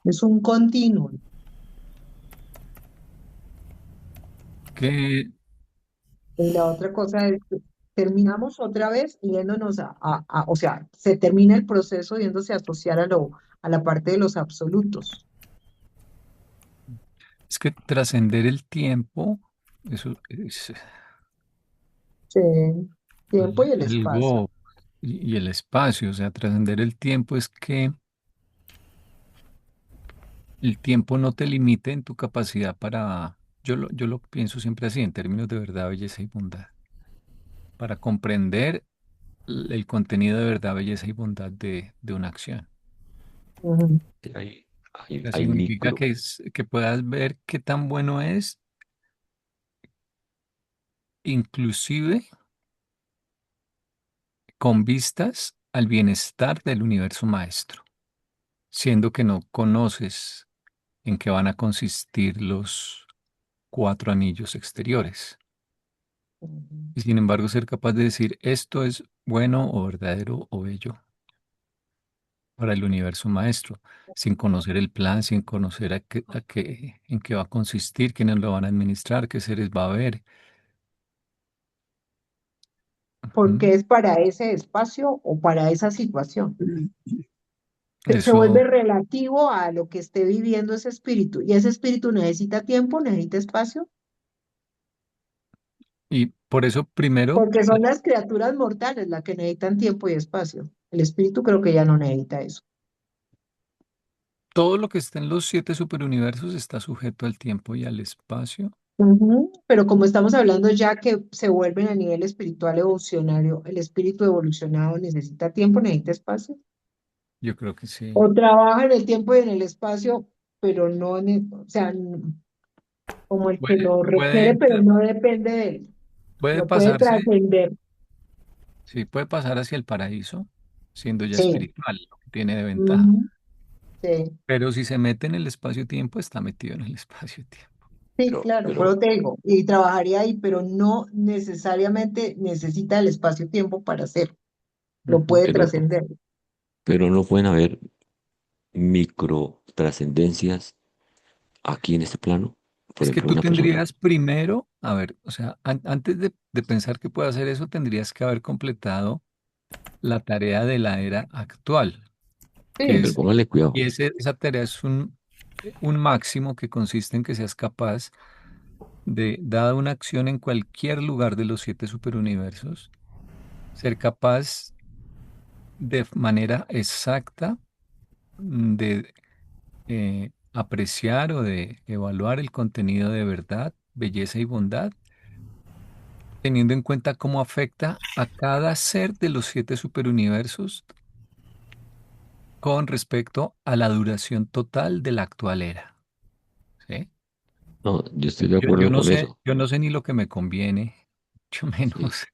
Es un continuo. Que Y la otra cosa es que terminamos otra vez yéndonos o sea, se termina el proceso yéndose a asociar a la parte de los absolutos. es que trascender el tiempo, eso es Sí, tiempo y el espacio. algo, y el espacio, o sea, trascender el tiempo es que el tiempo no te limite en tu capacidad para, yo lo pienso siempre así, en términos de verdad, belleza y bondad, para comprender el contenido de verdad, belleza y bondad de una acción. Ujú. Hay, O sea, hay significa micro. que puedas ver qué tan bueno es, inclusive con vistas al bienestar del universo maestro, siendo que no conoces en qué van a consistir los cuatro anillos exteriores. Ujú. Y sin embargo ser capaz de decir esto es bueno o verdadero o bello para el universo maestro, sin conocer el plan, sin conocer en qué va a consistir, quiénes lo van a administrar, qué seres va a haber. Ujú. Porque es para ese espacio o para esa situación. Se vuelve Eso, relativo a lo que esté viviendo ese espíritu. Y ese espíritu necesita tiempo, necesita espacio, y por eso primero, porque son las criaturas mortales las que necesitan tiempo y espacio. El espíritu creo que ya no necesita eso. todo lo que está en los siete superuniversos está sujeto al tiempo y al espacio. Ujú. Pero como estamos hablando ya que se vuelven a nivel espiritual evolucionario, el espíritu evolucionado necesita tiempo, necesita espacio. Yo creo que sí. O trabaja en el tiempo y en el espacio, pero no, o sea, como el que Puede, lo puede requiere, pero entrar, no depende de él. puede Lo puede pasarse, trascender. sí, puede pasar hacia el paraíso, siendo ya Sí. espiritual, lo que tiene de ventaja. Ujú. Sí. Pero si se mete en el espacio-tiempo, está metido en el espacio-tiempo. Sí, Pero, claro, pero pero, te digo, y trabajaría ahí, pero no necesariamente necesita el espacio-tiempo para hacerlo, lo Ujú. puede pero, trascender. pero no pueden haber micro trascendencias aquí en este plano. Por Es que ejemplo, tú una persona. tendrías primero, a ver, o sea, antes de pensar que puede hacer eso, tendrías que haber completado la tarea de la era actual, Sí, que Sí, pero es, póngale cuidado. y esa tarea es un máximo que consiste en que seas capaz de, dada una acción en cualquier lugar de los siete superuniversos, ser capaz de manera exacta de apreciar o de evaluar el contenido de verdad, belleza y bondad, teniendo en cuenta cómo afecta a cada ser de los siete superuniversos con respecto a la duración total de la actual era. ¿Sí? No, yo estoy de Yo acuerdo con eso. yo no sé ni lo que me conviene, mucho Sí, menos.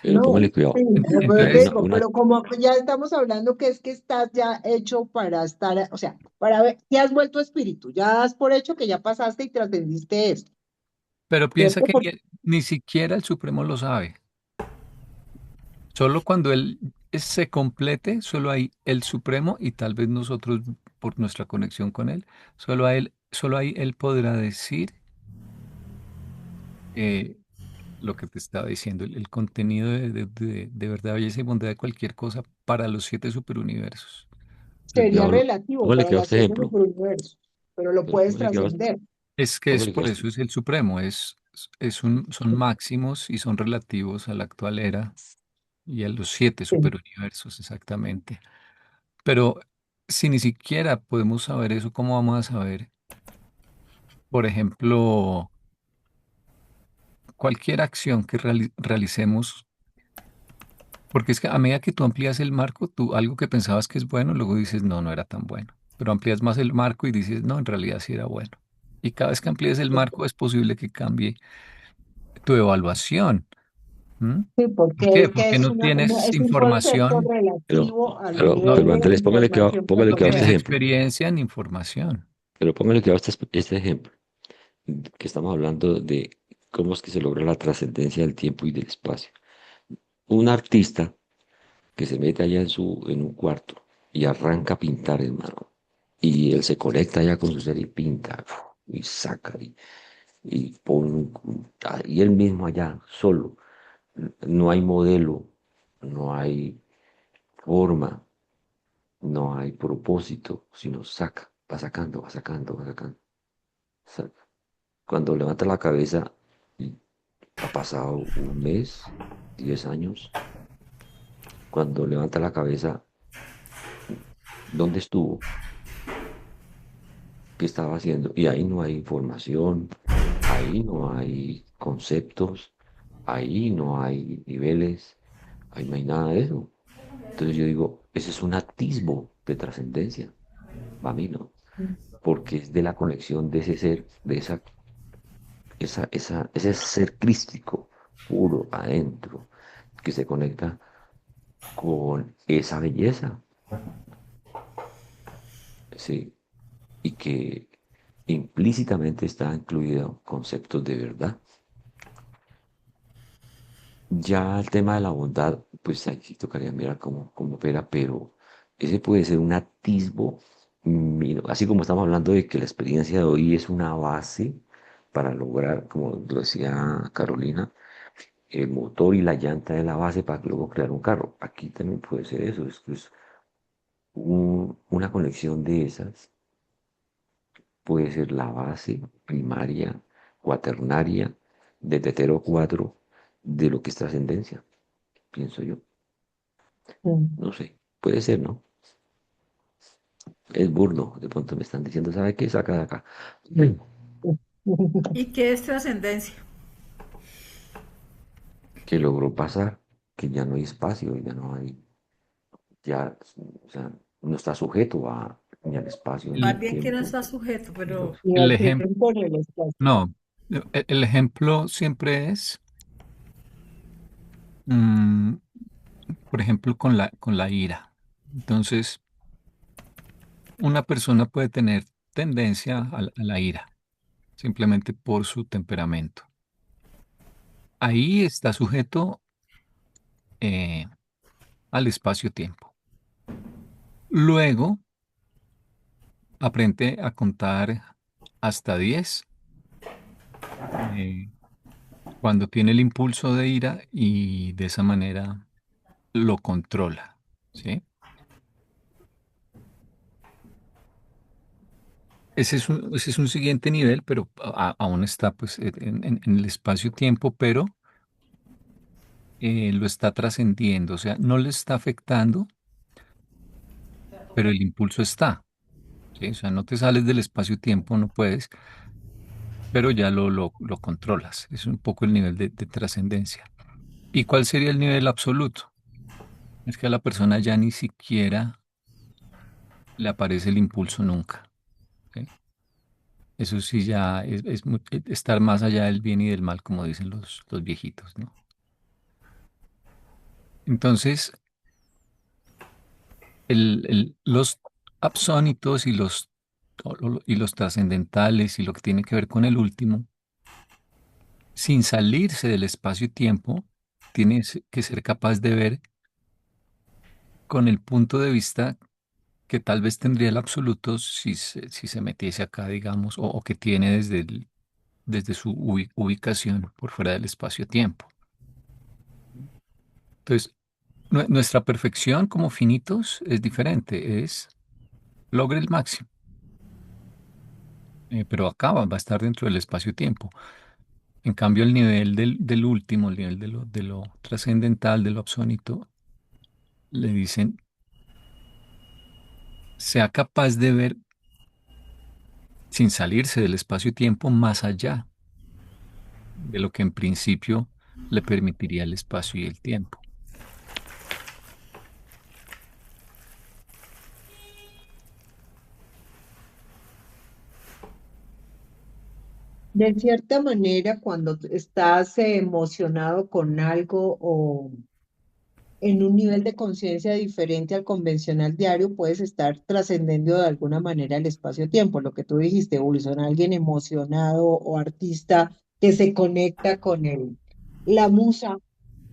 pero no, póngale sí, cuidado. pero te Entonces, digo, pero como ya estamos hablando que es que estás ya hecho para estar, o sea, para ver, te has vuelto espíritu, ya das por hecho que ya pasaste y trascendiste esto, pero piensa ¿cierto? que ni siquiera el Supremo lo sabe. Solo cuando él se complete, solo hay el Supremo y tal vez nosotros, por nuestra conexión con él, solo ahí él podrá decir eh, lo que te estaba diciendo, el contenido de verdad, belleza y bondad de cualquier cosa para los siete superuniversos. Sería Yo relativo póngale para cuidado a las este siete ejemplo. superuniversos, pero lo Pero puedes trascender. Es que es póngale por cuidado a eso es el Supremo, son máximos y son relativos a la actual era y a los siete Sí. superuniversos exactamente. Pero si ni siquiera podemos saber eso, ¿cómo vamos a saber? Por ejemplo, cualquier acción que realicemos, porque es que a medida que tú amplías el marco, tú algo que pensabas que es bueno, luego dices, no, no era tan bueno. Pero amplías más el marco y dices, no, en realidad sí era bueno. Y cada vez que amplíes el marco es posible que cambie tu evaluación. ¿Mm? Sí, ¿Por porque qué? es que Porque no tienes es un concepto información, pero, relativo al no, pero nivel de Andrés, información que póngale no cuidado a tienes este posee. ejemplo. experiencia ni información. Pero póngale cuidado a este ejemplo, que estamos hablando de cómo es que se logra la trascendencia del tiempo y del espacio. Un artista que se mete allá en un cuarto y arranca a pintar, hermano. Y él se conecta allá con su ser y pinta, y saca, y pone, y él mismo allá, solo. No hay modelo, no hay forma, no hay propósito, sino saca, va sacando, va sacando, va sacando. Saca. Cuando levanta la cabeza, y ha pasado un mes, 10 años, cuando levanta la cabeza, ¿dónde estuvo? ¿Qué estaba haciendo? Y ahí no hay información, ahí no hay conceptos, ahí no hay niveles, ahí no hay nada de eso. Entonces yo digo, ese es un atisbo de trascendencia, para mí no, porque es de la conexión de ese ser, de ese ser crístico puro adentro, que se conecta con esa belleza, ¿sí? Y que implícitamente está incluido conceptos de verdad. Ya el tema de la bondad, pues ahí sí tocaría mirar cómo opera, pero ese puede ser un atisbo, así como estamos hablando de que la experiencia de hoy es una base para lograr, como lo decía Carolina, el motor y la llanta de la base para luego crear un carro. Aquí también puede ser eso, es una conexión de esas, puede ser la base primaria, cuaternaria, de Tetero 4 de lo que es trascendencia, pienso yo. Mm. No sé, puede ser, ¿no? Es burdo, de pronto me están diciendo, ¿sabe qué? Saca de acá. ¿Y qué es trascendencia? Que logró pasar, que ya no hay espacio, ya no hay, ya, o sea, no está sujeto a ni al espacio ni Más al bien que no tiempo. está sujeto, Y pero los, Y El al ejemplo, tiempo en el espacio. no, el ejemplo siempre es, mm, por ejemplo, con la ira. Entonces, una persona puede tener tendencia a la ira, simplemente por su temperamento. Ahí está sujeto eh, al espacio-tiempo. Luego, aprende a contar hasta 10 eh, cuando tiene el impulso de ira y de esa manera lo controla, ¿sí? Ese es un siguiente nivel, pero aún está pues en el espacio-tiempo, pero lo está trascendiendo, o sea, no le está afectando, pero el impulso está, ¿sí? O sea, no te sales del espacio-tiempo, no puedes, pero ya lo controlas. Es un poco el nivel de trascendencia. ¿Y cuál sería el nivel absoluto? Es que a la persona ya ni siquiera le aparece el impulso nunca, ¿sí? Eso sí ya es estar más allá del bien y del mal, como dicen los viejitos, ¿no? Entonces, los absónitos y los trascendentales y lo que tiene que ver con el último, sin salirse del espacio-tiempo, tienes que ser capaz de ver con el punto de vista que tal vez tendría el absoluto si se metiese acá, digamos, o que tiene desde su ubicación por fuera del espacio-tiempo. Entonces, nuestra perfección como finitos es diferente, es logre el máximo, pero acá va a estar dentro del espacio-tiempo. En cambio, el nivel del último, el nivel de lo trascendental, de lo absónito, le dicen, sea capaz de ver sin salirse del espacio-tiempo más allá de lo que en principio le permitiría el espacio y el tiempo. De cierta manera, cuando estás emocionado con algo o en un nivel de conciencia diferente al convencional diario, puedes estar trascendiendo de alguna manera el espacio-tiempo. Lo que tú dijiste, Wilson, alguien emocionado o artista que se conecta con la musa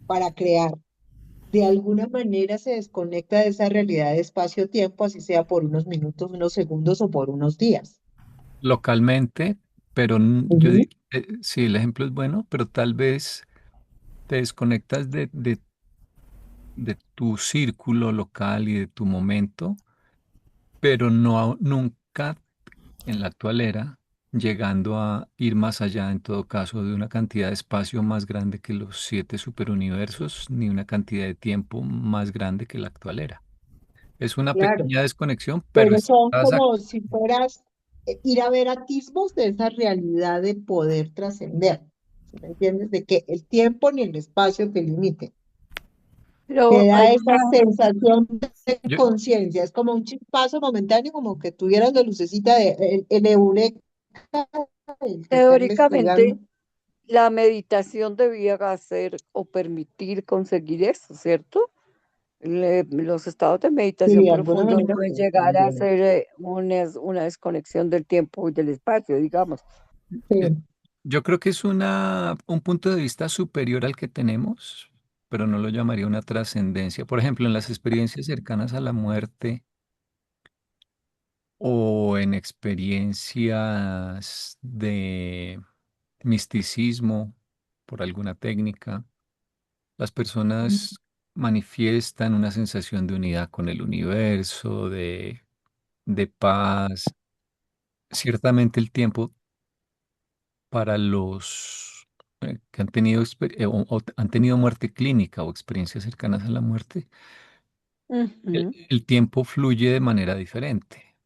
para crear. De alguna manera se desconecta de esa realidad de espacio-tiempo, así sea por unos minutos, unos segundos o por unos días. Localmente, pero Ujú. sí, el ejemplo es bueno, pero tal vez te desconectas de tu círculo local y de tu momento, pero no nunca en la actual era, llegando a ir más allá, en todo caso, de una cantidad de espacio más grande que los 7 superuniversos, ni una cantidad de tiempo más grande que la actual era. Es una Claro, pequeña desconexión, pero pero son estás como si fueras ir a ver atisbos de esa realidad de poder trascender. ¿Sí me entiendes? De que el tiempo ni el espacio te limite. Pero Te hay da esa una, sensación de Yo, conciencia, es como un chispazo momentáneo, como que tuvieras la lucecita de el eureka, el que están desplegando. teóricamente, la meditación debía hacer o permitir conseguir eso, ¿cierto? Los estados de Sí, meditación de alguna profundo manera, pueden pues, llegar a también. ser una desconexión del tiempo y del espacio, digamos. eh, Sí. yo creo que es un punto de vista superior al que tenemos, pero no lo llamaría una trascendencia. Por ejemplo, en las experiencias cercanas a la muerte o en experiencias de misticismo por alguna técnica, las personas manifiestan una sensación de unidad con el universo, de paz. Ciertamente el tiempo para los que han tenido, o han tenido muerte clínica o experiencias cercanas a la muerte, Ujú, el tiempo fluye de manera diferente.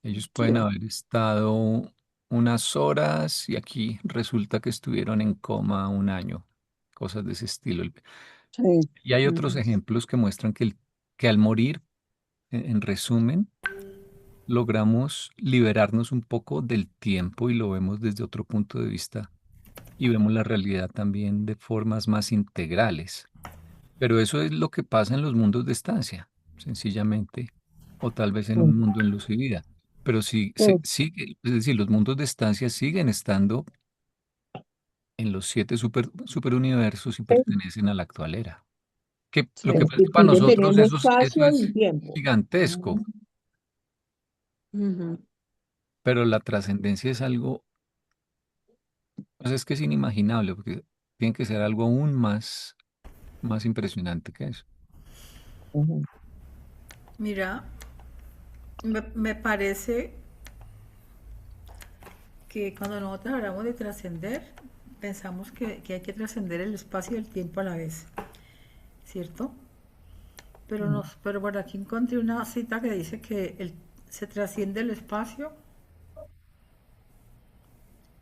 Ellos pueden sí, haber estado unas horas y aquí resulta que estuvieron en coma un año, cosas de ese estilo. sí. Y hay otros Ujú, ejemplos que muestran que al morir, en resumen, logramos liberarnos un poco del tiempo y lo vemos desde otro punto de vista y vemos la realidad también de formas más integrales. Pero eso es lo que pasa en los mundos de estancia, sencillamente, o tal vez en un Sí, mundo en luz y vida. Pero sí, sí, sigue, es decir, los mundos de estancia siguen estando en los siete superuniversos y sí, pertenecen a la actual era. Que lo que sí. pasa es y que para siguen nosotros teniendo eso espacio y es tiempo. gigantesco, Mm, Ujú. pero la trascendencia es algo, pues es que es inimaginable, porque tiene que ser algo aún más impresionante que eso. ujú, Mira, me parece que cuando nosotros hablamos de trascender, pensamos que hay que trascender el espacio y el tiempo a la vez, ¿cierto? ujú, Pero por aquí encontré una cita que dice que se trasciende el espacio,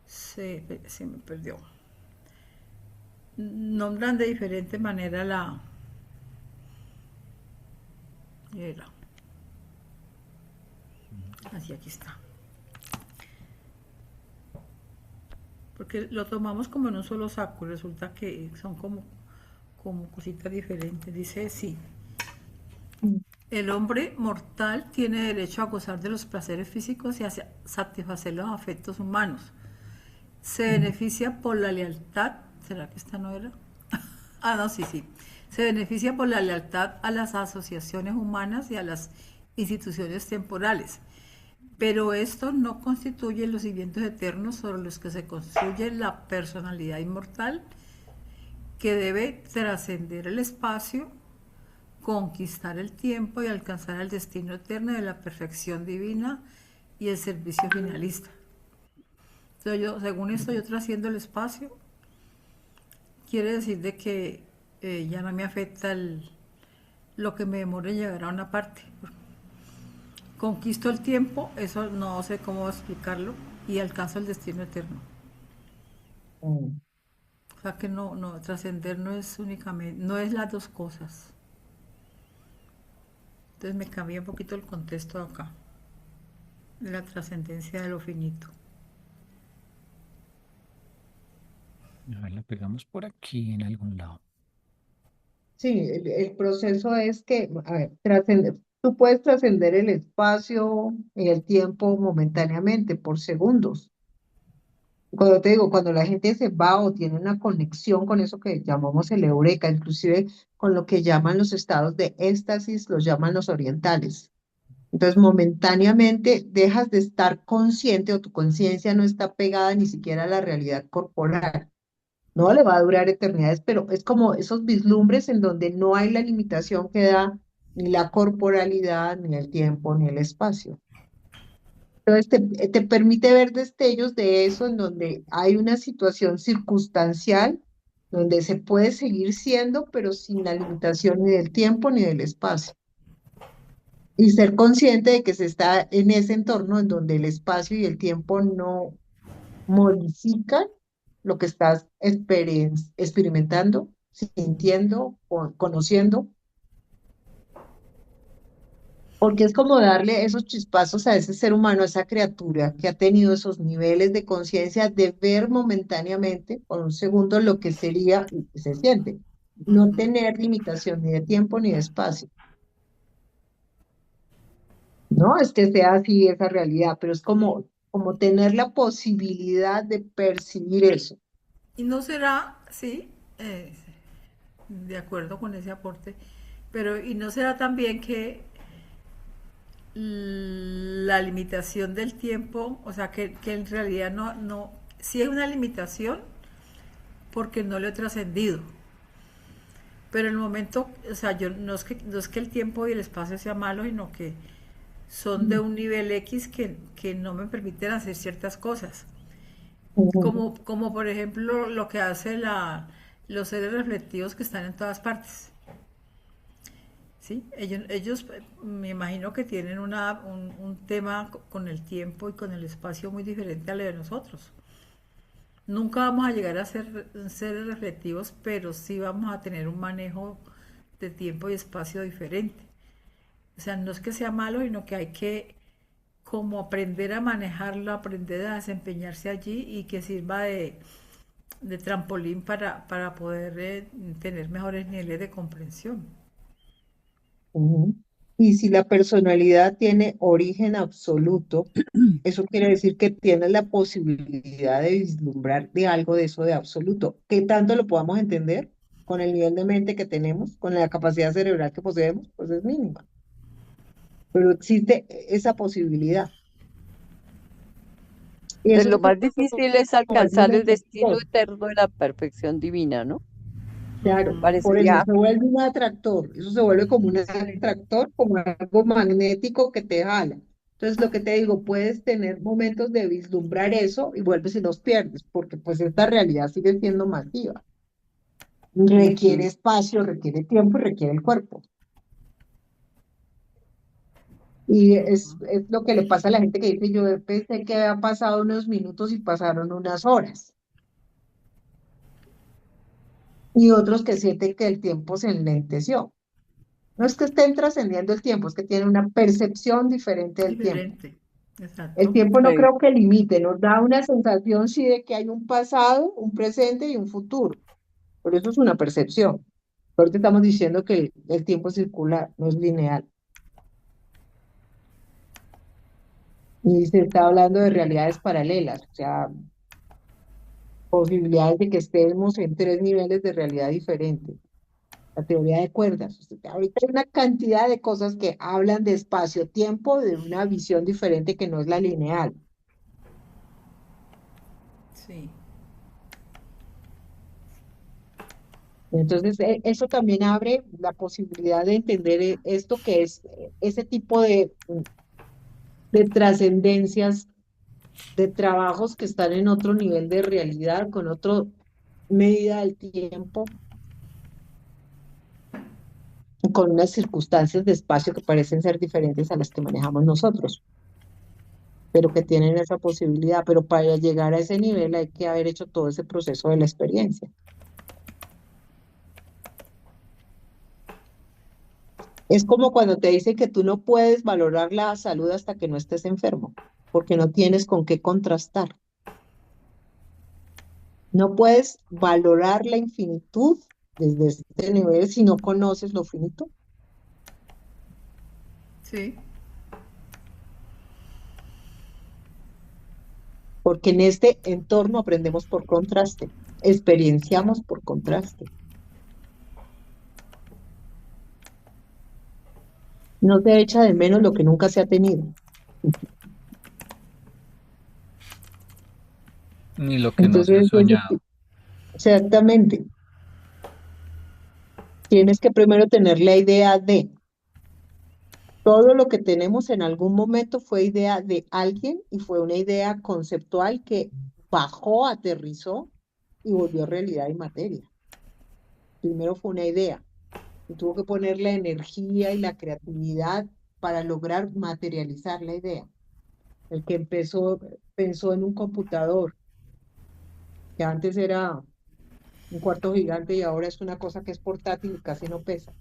se me perdió. Nombran de diferente manera era, así aquí está. Porque lo tomamos como en un solo saco, resulta que son como cositas diferentes. Dice, sí, ujú, el hombre mortal tiene derecho a gozar de los placeres físicos y a satisfacer los afectos humanos. Se ujú, beneficia por la lealtad. ¿Será que esta no era? Ah, no, sí, sí. Se beneficia por la lealtad a las asociaciones humanas y a las instituciones temporales. Pero esto no constituye los cimientos eternos sobre los que se construye la personalidad inmortal que debe trascender el espacio, conquistar el tiempo y alcanzar el destino eterno de la perfección divina y el servicio finalista. Entonces yo, según esto, yo trasciendo el espacio, quiere decir de que ya no me afecta lo que me demore en llegar a una parte. Conquisto el tiempo, eso no sé cómo explicarlo, y alcanzo el destino eterno. ujú. O sea que no, trascender no es únicamente, no es las dos cosas. Entonces me cambia un poquito el contexto acá, de la trascendencia de lo finito. A ver, la pegamos por aquí en algún lado. Sí, el proceso es que, a ver, tú puedes trascender el espacio y el tiempo momentáneamente por segundos. Cuando te digo, cuando la gente se va o tiene una conexión con eso que llamamos el eureka, inclusive con lo que llaman los estados de éxtasis, los llaman los orientales. Entonces, momentáneamente dejas de estar consciente o tu conciencia no está pegada ni siquiera a la realidad corporal. No le va a durar eternidades, pero es como esos vislumbres en donde no hay la limitación que da ni la corporalidad, ni el tiempo, ni el espacio. Entonces te permite ver destellos de eso en donde hay una situación circunstancial, donde se puede seguir siendo, pero sin la limitación ni del tiempo ni del espacio. Y ser consciente de que se está en ese entorno en donde el espacio y el tiempo no modifican lo que estás experimentando, sintiendo, conociendo, porque es como darle esos chispazos a ese ser humano, a esa criatura que ha tenido esos niveles de conciencia de ver momentáneamente, por un segundo, lo que sería y que se siente. No Ujú. tener limitación ni de tiempo ni de espacio. No es que sea así esa realidad, pero es como tener la posibilidad de percibir eso. Y no será, sí, de acuerdo con ese aporte, pero y no será también que la limitación del tiempo, o sea, que en realidad sí es una limitación porque no lo he trascendido. Pero en el momento, o sea, yo no es que el tiempo y el espacio sea malo, sino que son de un nivel X que no me permiten hacer ciertas cosas. Ujú, Como por ejemplo lo que hace los seres reflectivos que están en todas partes. ¿Sí? Ellos me imagino que tienen un tema con el tiempo y con el espacio muy diferente al de nosotros. Nunca vamos a llegar a ser seres reflectivos, pero sí vamos a tener un manejo de tiempo y espacio diferente. O sea, no es que sea malo, sino que hay que como aprender a manejarlo, aprender a desempeñarse allí y que sirva de trampolín para poder tener mejores niveles de comprensión. ujú. Y si la personalidad tiene origen absoluto, eso quiere decir que tienes la posibilidad de vislumbrar de algo de eso de absoluto. ¿Qué tanto lo podamos entender con el nivel de mente que tenemos, con la capacidad cerebral que poseemos? Pues es mínima, pero existe esa posibilidad. Y Entonces, eso lo es más como difícil es volverse un alcanzar el destino atractor. eterno de la perfección divina, ¿no? Claro, por eso Parecería, se vuelve un atractor. Eso se vuelve como un atractor, como algo magnético que te jala. Entonces, lo que te digo, puedes tener momentos de vislumbrar eso y vuelves y los pierdes, porque pues esta realidad sigue siendo masiva. Requiere espacio, requiere tiempo y requiere el cuerpo. Y es lo que le pasa a la gente que dice, yo pensé que había pasado unos minutos y pasaron unas horas. Y otros que sienten que el tiempo se enlenteció. No es que estén trascendiendo el tiempo, es que tienen una percepción diferente del tiempo. Diferente, El exacto. tiempo no sí, creo que limite, nos da una sensación sí de que hay un pasado, un presente y un futuro. Por eso es una percepción. Ahorita estamos diciendo que el tiempo es circular, no es lineal. Y se está hablando de realidades paralelas, o sea, posibilidades de que estemos en tres niveles de realidad diferentes. La teoría de cuerdas. O sea, ahorita hay una cantidad de cosas que hablan de espacio-tiempo de una visión diferente que no es la lineal. Sí. Entonces, eso también abre la posibilidad de entender esto que es ese tipo de trascendencias, de trabajos que están en otro nivel de realidad, con otra medida del tiempo, con unas circunstancias de espacio que parecen ser diferentes a las que manejamos nosotros, pero que tienen esa posibilidad. Pero para llegar a ese nivel hay que haber hecho todo ese proceso de la experiencia. Es como cuando te dicen que tú no puedes valorar la salud hasta que no estés enfermo, porque no tienes con qué contrastar. No puedes valorar la infinitud desde este nivel si no conoces lo finito, Sí, porque en este entorno aprendemos por contraste, experienciamos por contraste. No se echa de menos lo que nunca se ha tenido. Ni lo que no se ha Entonces, soñado. exactamente, tienes que primero tener la idea de todo lo que tenemos en algún momento fue idea de alguien y fue una idea conceptual que bajó, aterrizó y volvió realidad y materia. Primero fue una idea y tuvo que poner la energía y la creatividad para lograr materializar la idea. El que empezó, pensó en un computador, que antes era un cuarto gigante y ahora es una cosa que es portátil y casi no pesa.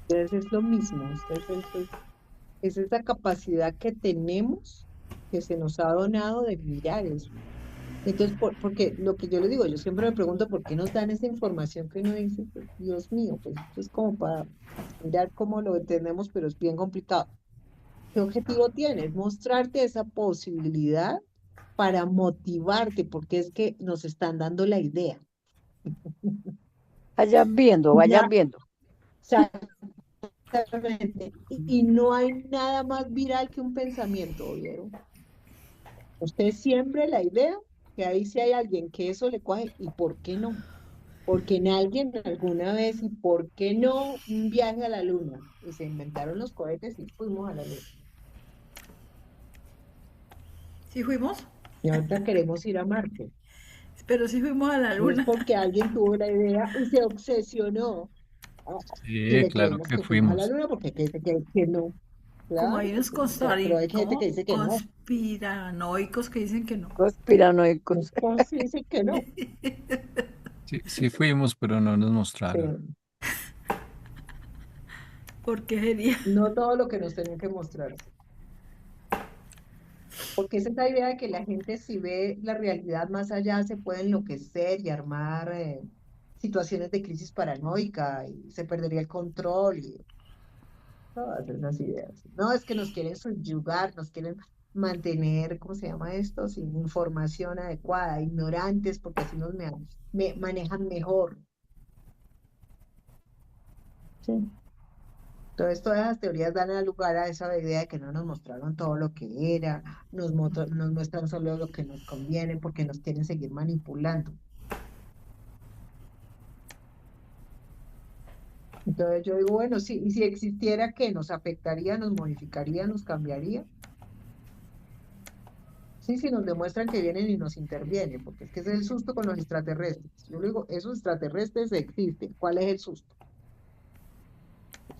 Entonces es lo mismo, es esa capacidad que tenemos, que se nos ha donado de mirar eso. Entonces, porque lo que yo le digo, yo siempre me pregunto por qué nos dan esa información que uno dice, pues, Dios mío, pues esto es como para mirar cómo lo entendemos, pero es bien complicado. ¿Qué objetivo tienes? Mostrarte esa posibilidad para motivarte, porque es que nos están dando la idea. Vayan viendo, vayan Ya, viendo. exactamente. Y no hay nada más viral que un pensamiento, ¿vieron? Usted siempre la idea que ahí sí hay alguien que eso le coge, ¿y por qué no? Porque en alguien alguna vez, ¿y por qué no un viaje a la luna? Y se inventaron los cohetes y fuimos a la luna. ¿Sí fuimos? Y ahorita queremos ir a Marte. Pero sí fuimos a la Y es luna. porque alguien tuvo la idea y se obsesionó. Ah, y Sí, le claro creemos que que fuimos a la fuimos. luna porque hay gente que no. Como Claro, hay unos pero hay gente que ¿cómo? dice que no. Conspiranoicos que dicen que no. Conspiranoicos. Pues sí dice que no. Sí, sí fuimos, pero no nos Sí, mostraron. ¿Por qué sería? no todo lo que nos tenían que mostrar. Porque es esa idea de que la gente si ve la realidad más allá se puede enloquecer y armar situaciones de crisis paranoica y se perdería el control y todas esas ideas. No, es que nos quieren subyugar, nos quieren mantener, ¿cómo se llama esto? Sin información adecuada, ignorantes, porque así manejan mejor. Sí. Entonces, todas esas teorías dan lugar a esa idea de que no nos mostraron todo lo que era, nos muestran solo lo que nos conviene porque nos quieren seguir manipulando. Entonces yo digo, bueno, sí, y si existiera, ¿qué? ¿Nos afectaría, nos modificaría, nos cambiaría? Sí, si nos demuestran que vienen y nos intervienen, porque es que es el susto con los extraterrestres. Yo le digo, esos extraterrestres existen. ¿Cuál es el susto?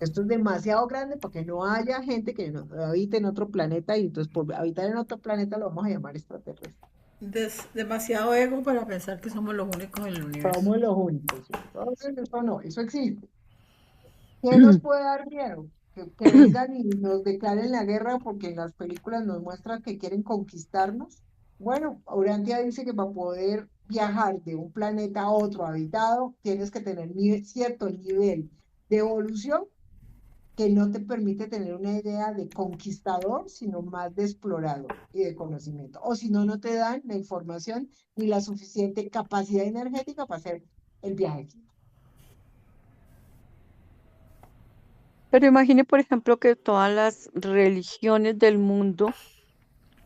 Esto es demasiado grande para que no haya gente que no, habite en otro planeta y entonces por habitar en otro planeta lo vamos a llamar extraterrestre. Demasiado ego para pensar que somos los únicos en el universo. Somos los únicos. Entonces, eso no, eso existe. ¿Qué nos puede dar miedo? Que vengan y nos declaren la guerra porque en las películas nos muestran que quieren conquistarnos. Bueno, Urantia dice que para poder viajar de un planeta a otro habitado, tienes que tener cierto nivel de evolución que no te permite tener una idea de conquistador, sino más de explorador y de conocimiento. O si no, no te dan la información ni la suficiente capacidad energética para hacer el viaje. Pero imagine, por ejemplo, que todas las religiones del mundo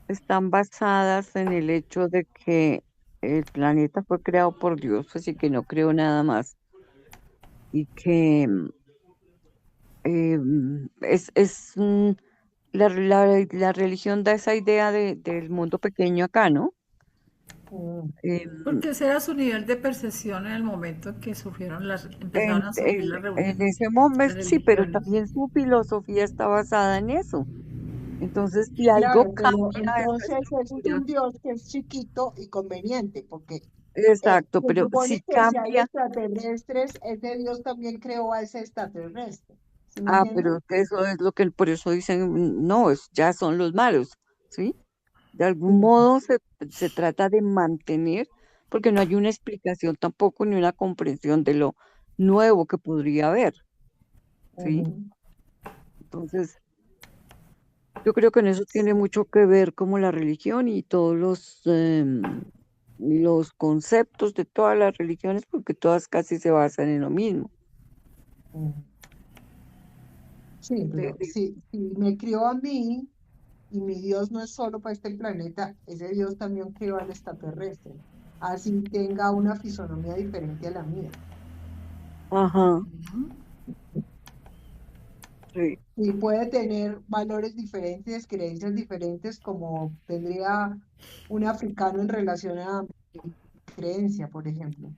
están basadas en el hecho de que el planeta fue creado por Dios, así que no creó nada más. Y que la religión da esa idea del mundo pequeño acá, ¿no? Mm. Em, Porque ese era su nivel de percepción en el momento en que empezaron a surgir en ese momento, las sí, pero religiones. también su filosofía está basada en eso. Entonces, si algo Claro, pero cambia, eso entonces es lo que es de ellos- un Dios que es chiquito y conveniente, porque exacto, se pero supone si que si hay cambia, extraterrestres, ese Dios también creó a ese extraterrestre. ¿Sí me entiendes? pero eso es lo que por eso dicen, no, ya son los malos, ¿sí? De algún Mm, modo se trata de mantener, porque no hay una explicación tampoco ni una comprensión de lo nuevo que podría haber, ¿sí? ujú, Entonces, yo creo que en eso tiene mucho que ver como la religión y todos los conceptos de todas las religiones, porque todas casi se basan en lo mismo. ujú. Sí, De- pero de- si me crió a mí y mi Dios no es solo para este planeta, ese Dios también creó al extraterrestre, así tenga una fisonomía diferente a la mía. Ajá, sí. Y puede tener valores diferentes, creencias diferentes, como tendría un africano en relación a mi creencia, por ejemplo.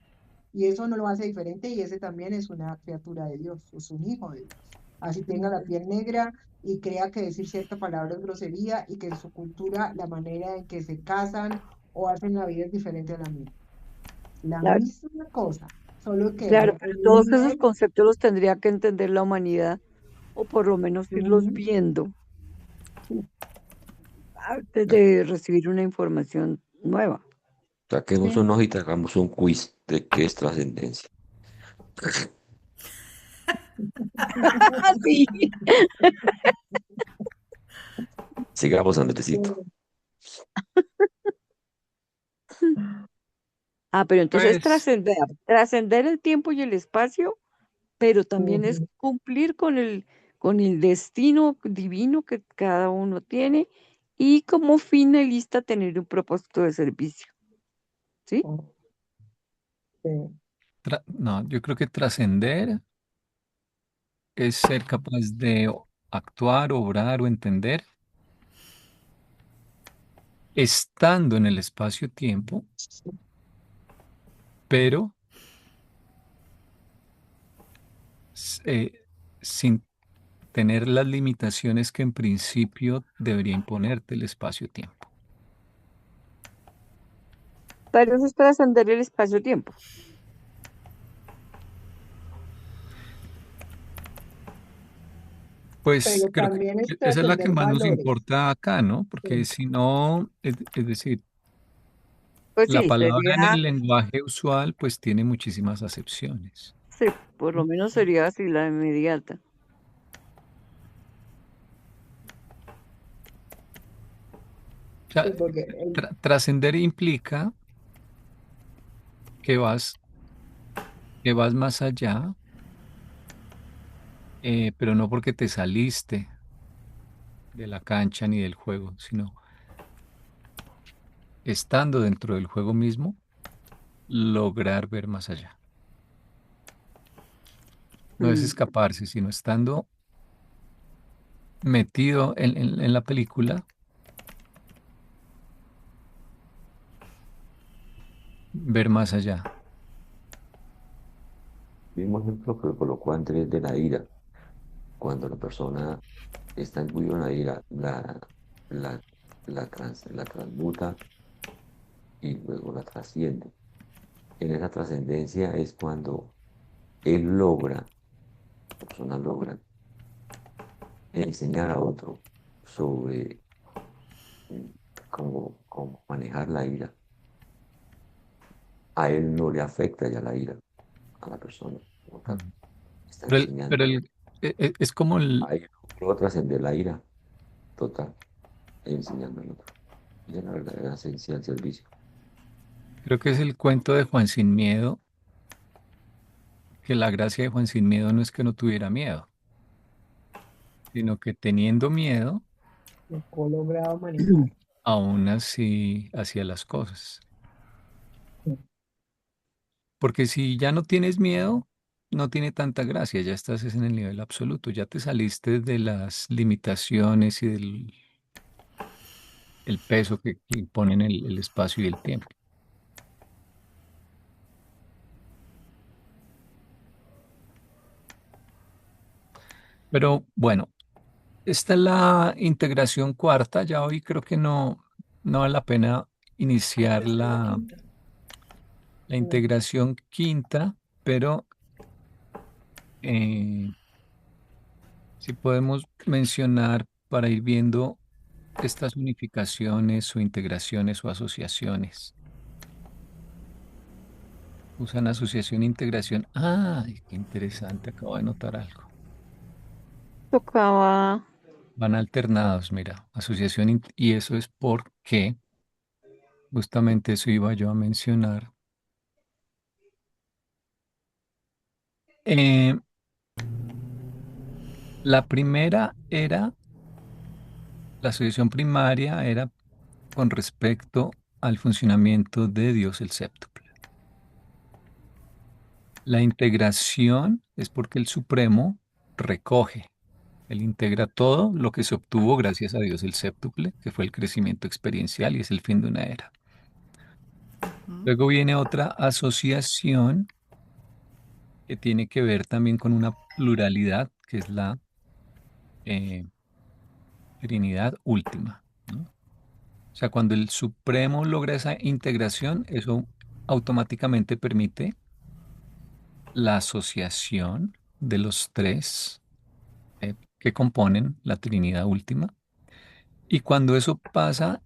Y eso no lo hace diferente y ese también es una criatura de Dios, es un hijo de Dios. Así tenga la piel negra y crea que decir cierta palabra es grosería y que en su cultura la manera en que se casan o hacen la vida diferente a la mía. La Claro, misma cosa, solo que claro, en pero un todos esos nivel, conceptos los tendría que entender la humanidad, o por lo menos irlos mm, viendo antes de recibir una información nueva. Saquemos sí, un ojo y hagamos un quiz de qué es trascendencia. Ah, sí. Sigamos, Andresito. Ah, pero entonces Pues, trascender el tiempo y el espacio, pero también es ujú, cumplir con el destino divino que cada uno tiene y como finalista tener un propósito de servicio, ¿sí? oh, sí, no, yo creo que trascender es ser capaz de actuar, obrar o entender estando en el espacio-tiempo, pero sin tener las limitaciones que en principio debería imponerte el espacio-tiempo. Pero eso es trascender el espacio-tiempo. Pues pero creo que también es esa es la que trascender más nos valores. importa acá, ¿no? Porque Sí, si no, es decir, Pues la sí, palabra en sería, el lenguaje usual pues tiene muchísimas acepciones. sí, por lo menos sería así la inmediata. O sea, sí, porque trascender implica que que vas más allá, pero no porque te saliste de la cancha ni del juego, sino estando dentro del juego mismo, lograr ver más allá. No es Mm, escaparse, sino estando metido en la película, ver más allá. El mismo ejemplo que colocó Andrés de la ira. Cuando la persona está imbuida en la ira, la, la transmuta y luego la trasciende. En esa trascendencia es cuando él logra, la persona logra enseñar a otro sobre mm, cómo manejar la ira. A él no le afecta ya la ira, a la persona como tal. Mm. Está Pero enseñando es como a él logró trascender la ira total, enseñando al otro. Y es la verdadera esencia del servicio. creo que es el cuento de Juan Sin Miedo, que la gracia de Juan Sin Miedo no es que no tuviera miedo, sino que teniendo miedo, lo he logrado manejar. aún así hacía las cosas. Porque si ya no tienes miedo, no tiene tanta gracia, ya estás es en el nivel absoluto, ya te saliste de las limitaciones y del el peso que imponen el espacio y el tiempo. Pero bueno, esta es la integración cuarta, ya hoy creo que no vale la pena iniciar Esta es la quinta. la Mm, integración quinta, pero eh, si podemos mencionar para ir viendo estas unificaciones o integraciones o asociaciones. Usan asociación e integración. ¡Ay, qué interesante! Acabo de notar algo. tocaba, Van alternados, mira, y eso es porque justamente eso iba yo a mencionar. Eh, la primera era, la asociación primaria era con respecto al funcionamiento de Dios el séptuple. La integración es porque el Supremo recoge, él integra todo lo que se obtuvo gracias a Dios el séptuple, que fue el crecimiento experiencial y es el fin de una era. Luego viene otra asociación que tiene que ver también con una pluralidad, que es la eh, Trinidad última, ¿no? O sea, cuando el Supremo logra esa integración, eso automáticamente permite la asociación de los tres que componen la Trinidad Última. Y cuando eso pasa,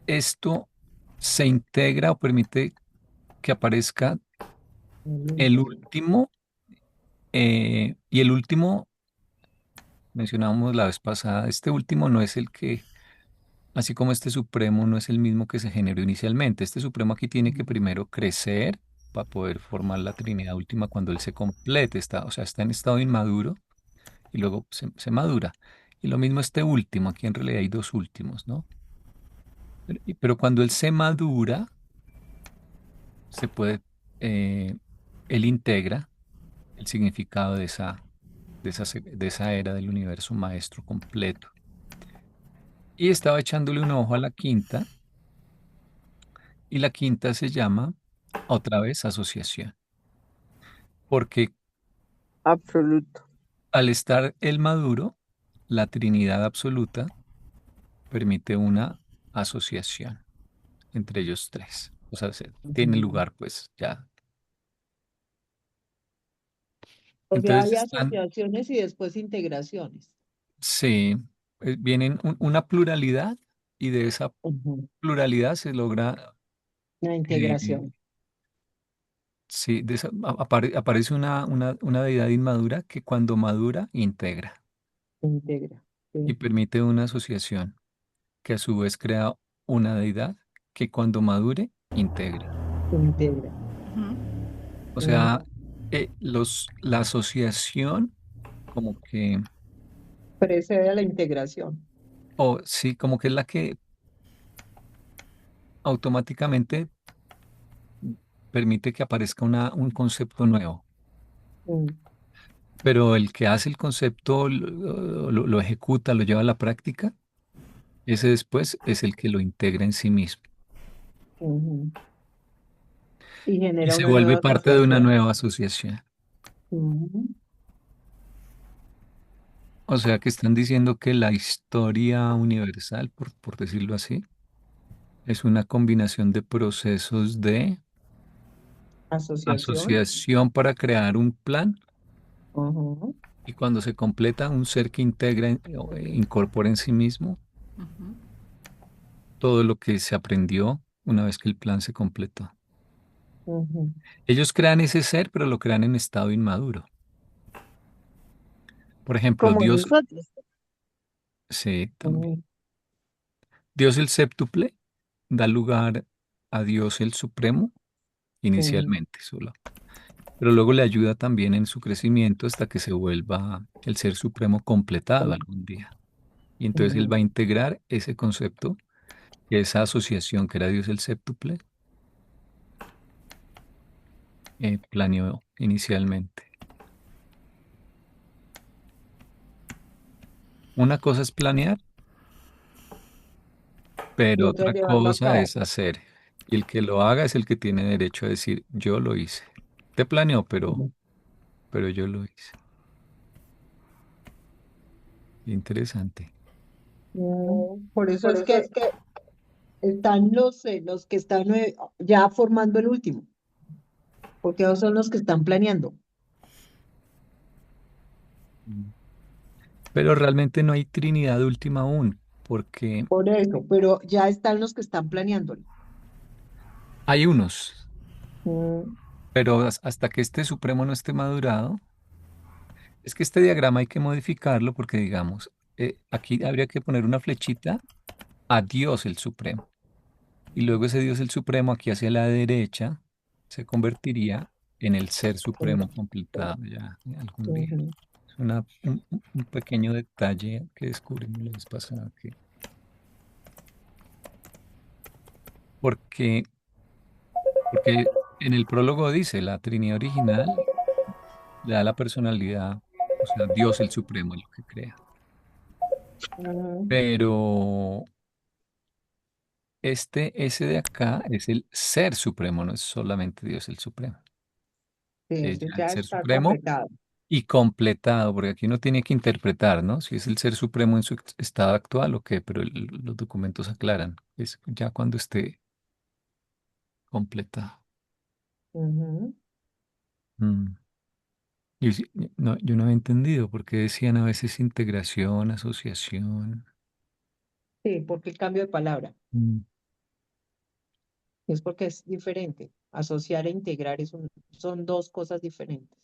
esto se integra o permite que aparezca El el último. último, y el último, mencionábamos la vez pasada, este último no es el que, así como este supremo no es el mismo que se generó inicialmente, este supremo aquí tiene que primero crecer para poder formar la Trinidad Última cuando él se complete, está, o sea, está en estado inmaduro y luego se madura. Y lo mismo este último, aquí en realidad hay dos últimos, ¿no? Pero cuando él se madura, se puede, eh, él integra el significado de esa era del universo maestro completo. Y estaba echándole un ojo a la quinta, y la quinta se llama otra vez asociación, porque Absoluto. al estar el maduro, la Trinidad absoluta permite una asociación entre ellos tres. O sea, tiene Ujú. lugar pues ya. O sea, Entonces hay están, asociaciones y después integraciones. sí, vienen una pluralidad y de esa Ujú. pluralidad se logra, La eh, integración. sí, aparece una deidad inmadura que cuando madura integra Se integra. y Sí, permite una asociación que a su vez crea una deidad que cuando madure integra. se integra. Ujú. O Ujú. sea, la asociación como que, Precede a la integración. o sí, como que es la que automáticamente permite que aparezca un concepto nuevo. Mm. Pero el que hace el concepto, lo ejecuta, lo lleva a la práctica, ese después es el que lo integra en sí mismo Ujú. Y y genera se una vuelve nueva parte de una asociación. nueva asociación. Ujú. O sea que están diciendo que la historia universal, por decirlo así, es una combinación de procesos de Asociación. asociación para crear un plan, Ujú. y cuando se completa un ser que integra, o incorpora en sí mismo Ujú. todo lo que se aprendió una vez que el plan se completó. Ujú. Ellos crean ese ser, pero lo crean en estado inmaduro. Por ejemplo, Como Dios, nosotros. sí, también. Ujú. Dios el séptuple da lugar a Dios el Supremo Ujú. inicialmente solo, pero luego le ayuda también en su crecimiento hasta que se vuelva el ser supremo completado algún día. Y entonces él va a Ujú. integrar ese concepto, que esa asociación que era Dios el séptuple, planeó inicialmente. Una cosa es planear, Y pero otra otra es llevarlo a cosa cabo. es hacer. Y el que lo haga es el que tiene derecho a decir, yo lo hice. Te planeó, Ujú. pero yo lo hice. Interesante. Por eso Por es eso es que que están los que están ya formando el último, porque ellos son los que están planeando. Mm. Pero realmente no hay Trinidad última aún, porque Por eso, pero ya están los que están planeándolo. hay unos, Mm. pero hasta que este Supremo no esté madurado, es que este diagrama hay que modificarlo porque, digamos, aquí habría que poner una flechita a Dios el Supremo. Y luego ese Dios el Supremo aquí hacia la derecha se convertiría en el Ser Supremo completado ya algún día. Ujú. Es un pequeño detalle que descubrimos la vez pasada, porque, porque en el prólogo dice, la Trinidad original le da la personalidad, o sea, Dios el Supremo es lo que crea. Ujú. Pero ese de acá es el Ser Supremo, no es solamente Dios el Supremo. Sí, Es eso ya el ya Ser está Supremo completado. y completado, porque aquí uno tiene que interpretar, ¿no? Si es el ser supremo en su estado actual o qué, pero los documentos aclaran. Es ya cuando esté completado. Ujú. Mm. Yo no había entendido por qué decían a veces integración, asociación. Sí, porque el cambio de palabra Mm. es porque es diferente. Asociar e integrar son dos cosas diferentes.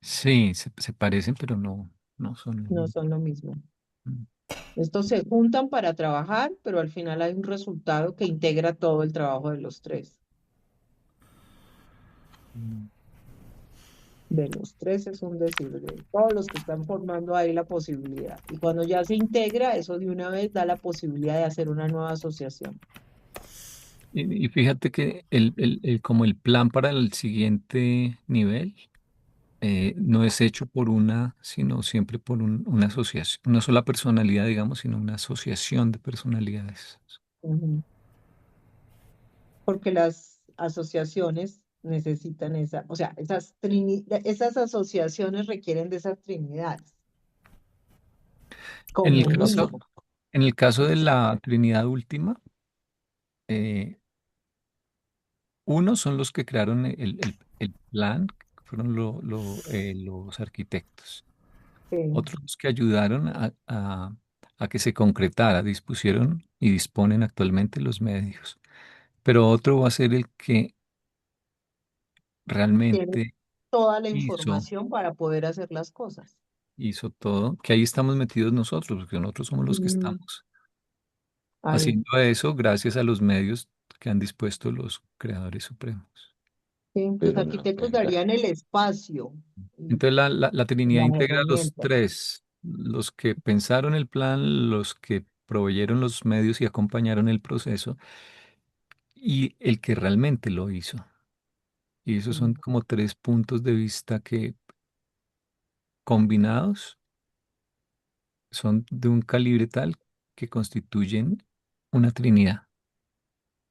Sí, se parecen, pero no son lo No mismo. son lo mismo. Mm. Estos se juntan para trabajar, pero al final hay un resultado que integra todo el trabajo de los tres. Mm. De los tres es un decir, de todos los que están formando ahí la posibilidad. Y cuando ya se integra, eso de una vez da la posibilidad de hacer una nueva asociación. Y fíjate que como el plan para el siguiente nivel no es hecho por una, sino siempre por una asociación, una sola personalidad, digamos, sino una asociación de personalidades. Ujú. Porque las asociaciones necesitan esa, o sea, esas asociaciones requieren de esas trinidades, En el como caso, mínimo. en el caso de la Trinidad Última, eh, uno son los que crearon el plan, que fueron los arquitectos. Sí, Otros los que ayudaron a que se concretara, dispusieron y disponen actualmente los medios. Pero otro va a ser el que tiene realmente toda la hizo, información para poder hacer las cosas. hizo todo, que ahí estamos metidos nosotros, porque nosotros somos los que Mm, estamos ahí, haciendo eso gracias a los medios que han dispuesto los creadores supremos. sí, los Pero me lo arquitectos cuenta. darían el espacio y Entonces la Trinidad las integra a los herramientas. tres, los que pensaron el plan, los que proveyeron los medios y acompañaron el proceso, y el que realmente lo hizo. Y esos son Mm, como tres puntos de vista que combinados son de un calibre tal que constituyen una trinidad.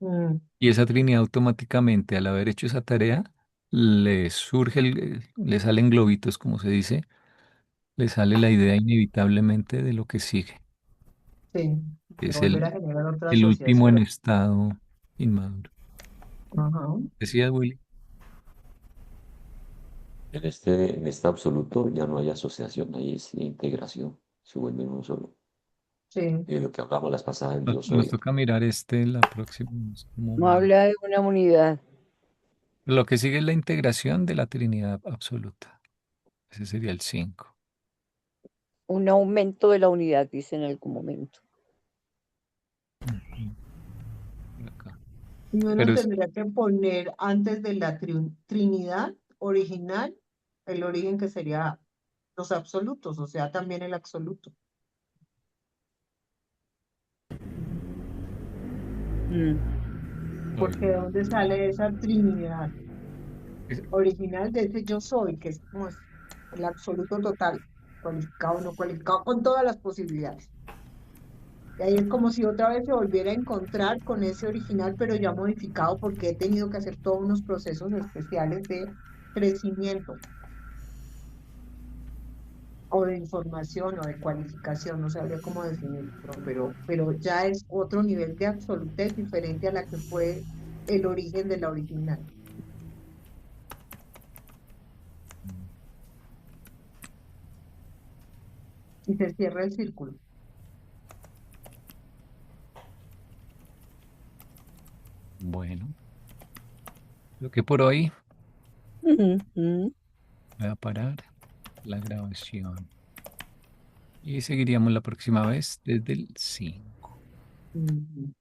mm, Y esa trinidad automáticamente, al haber hecho esa tarea, le surge, le salen globitos, como se dice, le sale la idea inevitablemente de lo que sigue, sí, que de es volver a generar otra el último en asociación. estado inmaduro. Ajá, Decía Willy. En este absoluto ya no hay asociación, ahí es integración, se vuelve uno solo. sí. Lo que hablamos las pasadas, Nos, yo nos soy. toca mirar la próxima. No habla de una unidad, Lo que sigue es la integración de la Trinidad absoluta. Ese sería el 5. un aumento de la unidad, dice en algún momento. Por acá. Y uno Pero es, tendría que poner antes de la Trinidad original el origen que sería los absolutos, o sea, también el absoluto. Mm. Porque ¿de dónde sale esa Trinidad es- original de ese yo soy, que es como el absoluto total, cualificado, no cualificado, con todas las posibilidades? Y ahí es como si otra vez se volviera a encontrar con ese original, pero ya modificado porque he tenido que hacer todos unos procesos especiales de crecimiento o de información o de cualificación, no sabría cómo definirlo, pero ya es otro nivel de absolutez diferente a la que fue el origen de la original. Y se cierra el círculo. bueno, creo que por hoy Ujú. voy a parar la grabación y seguiríamos la próxima vez desde el 5. Ujú.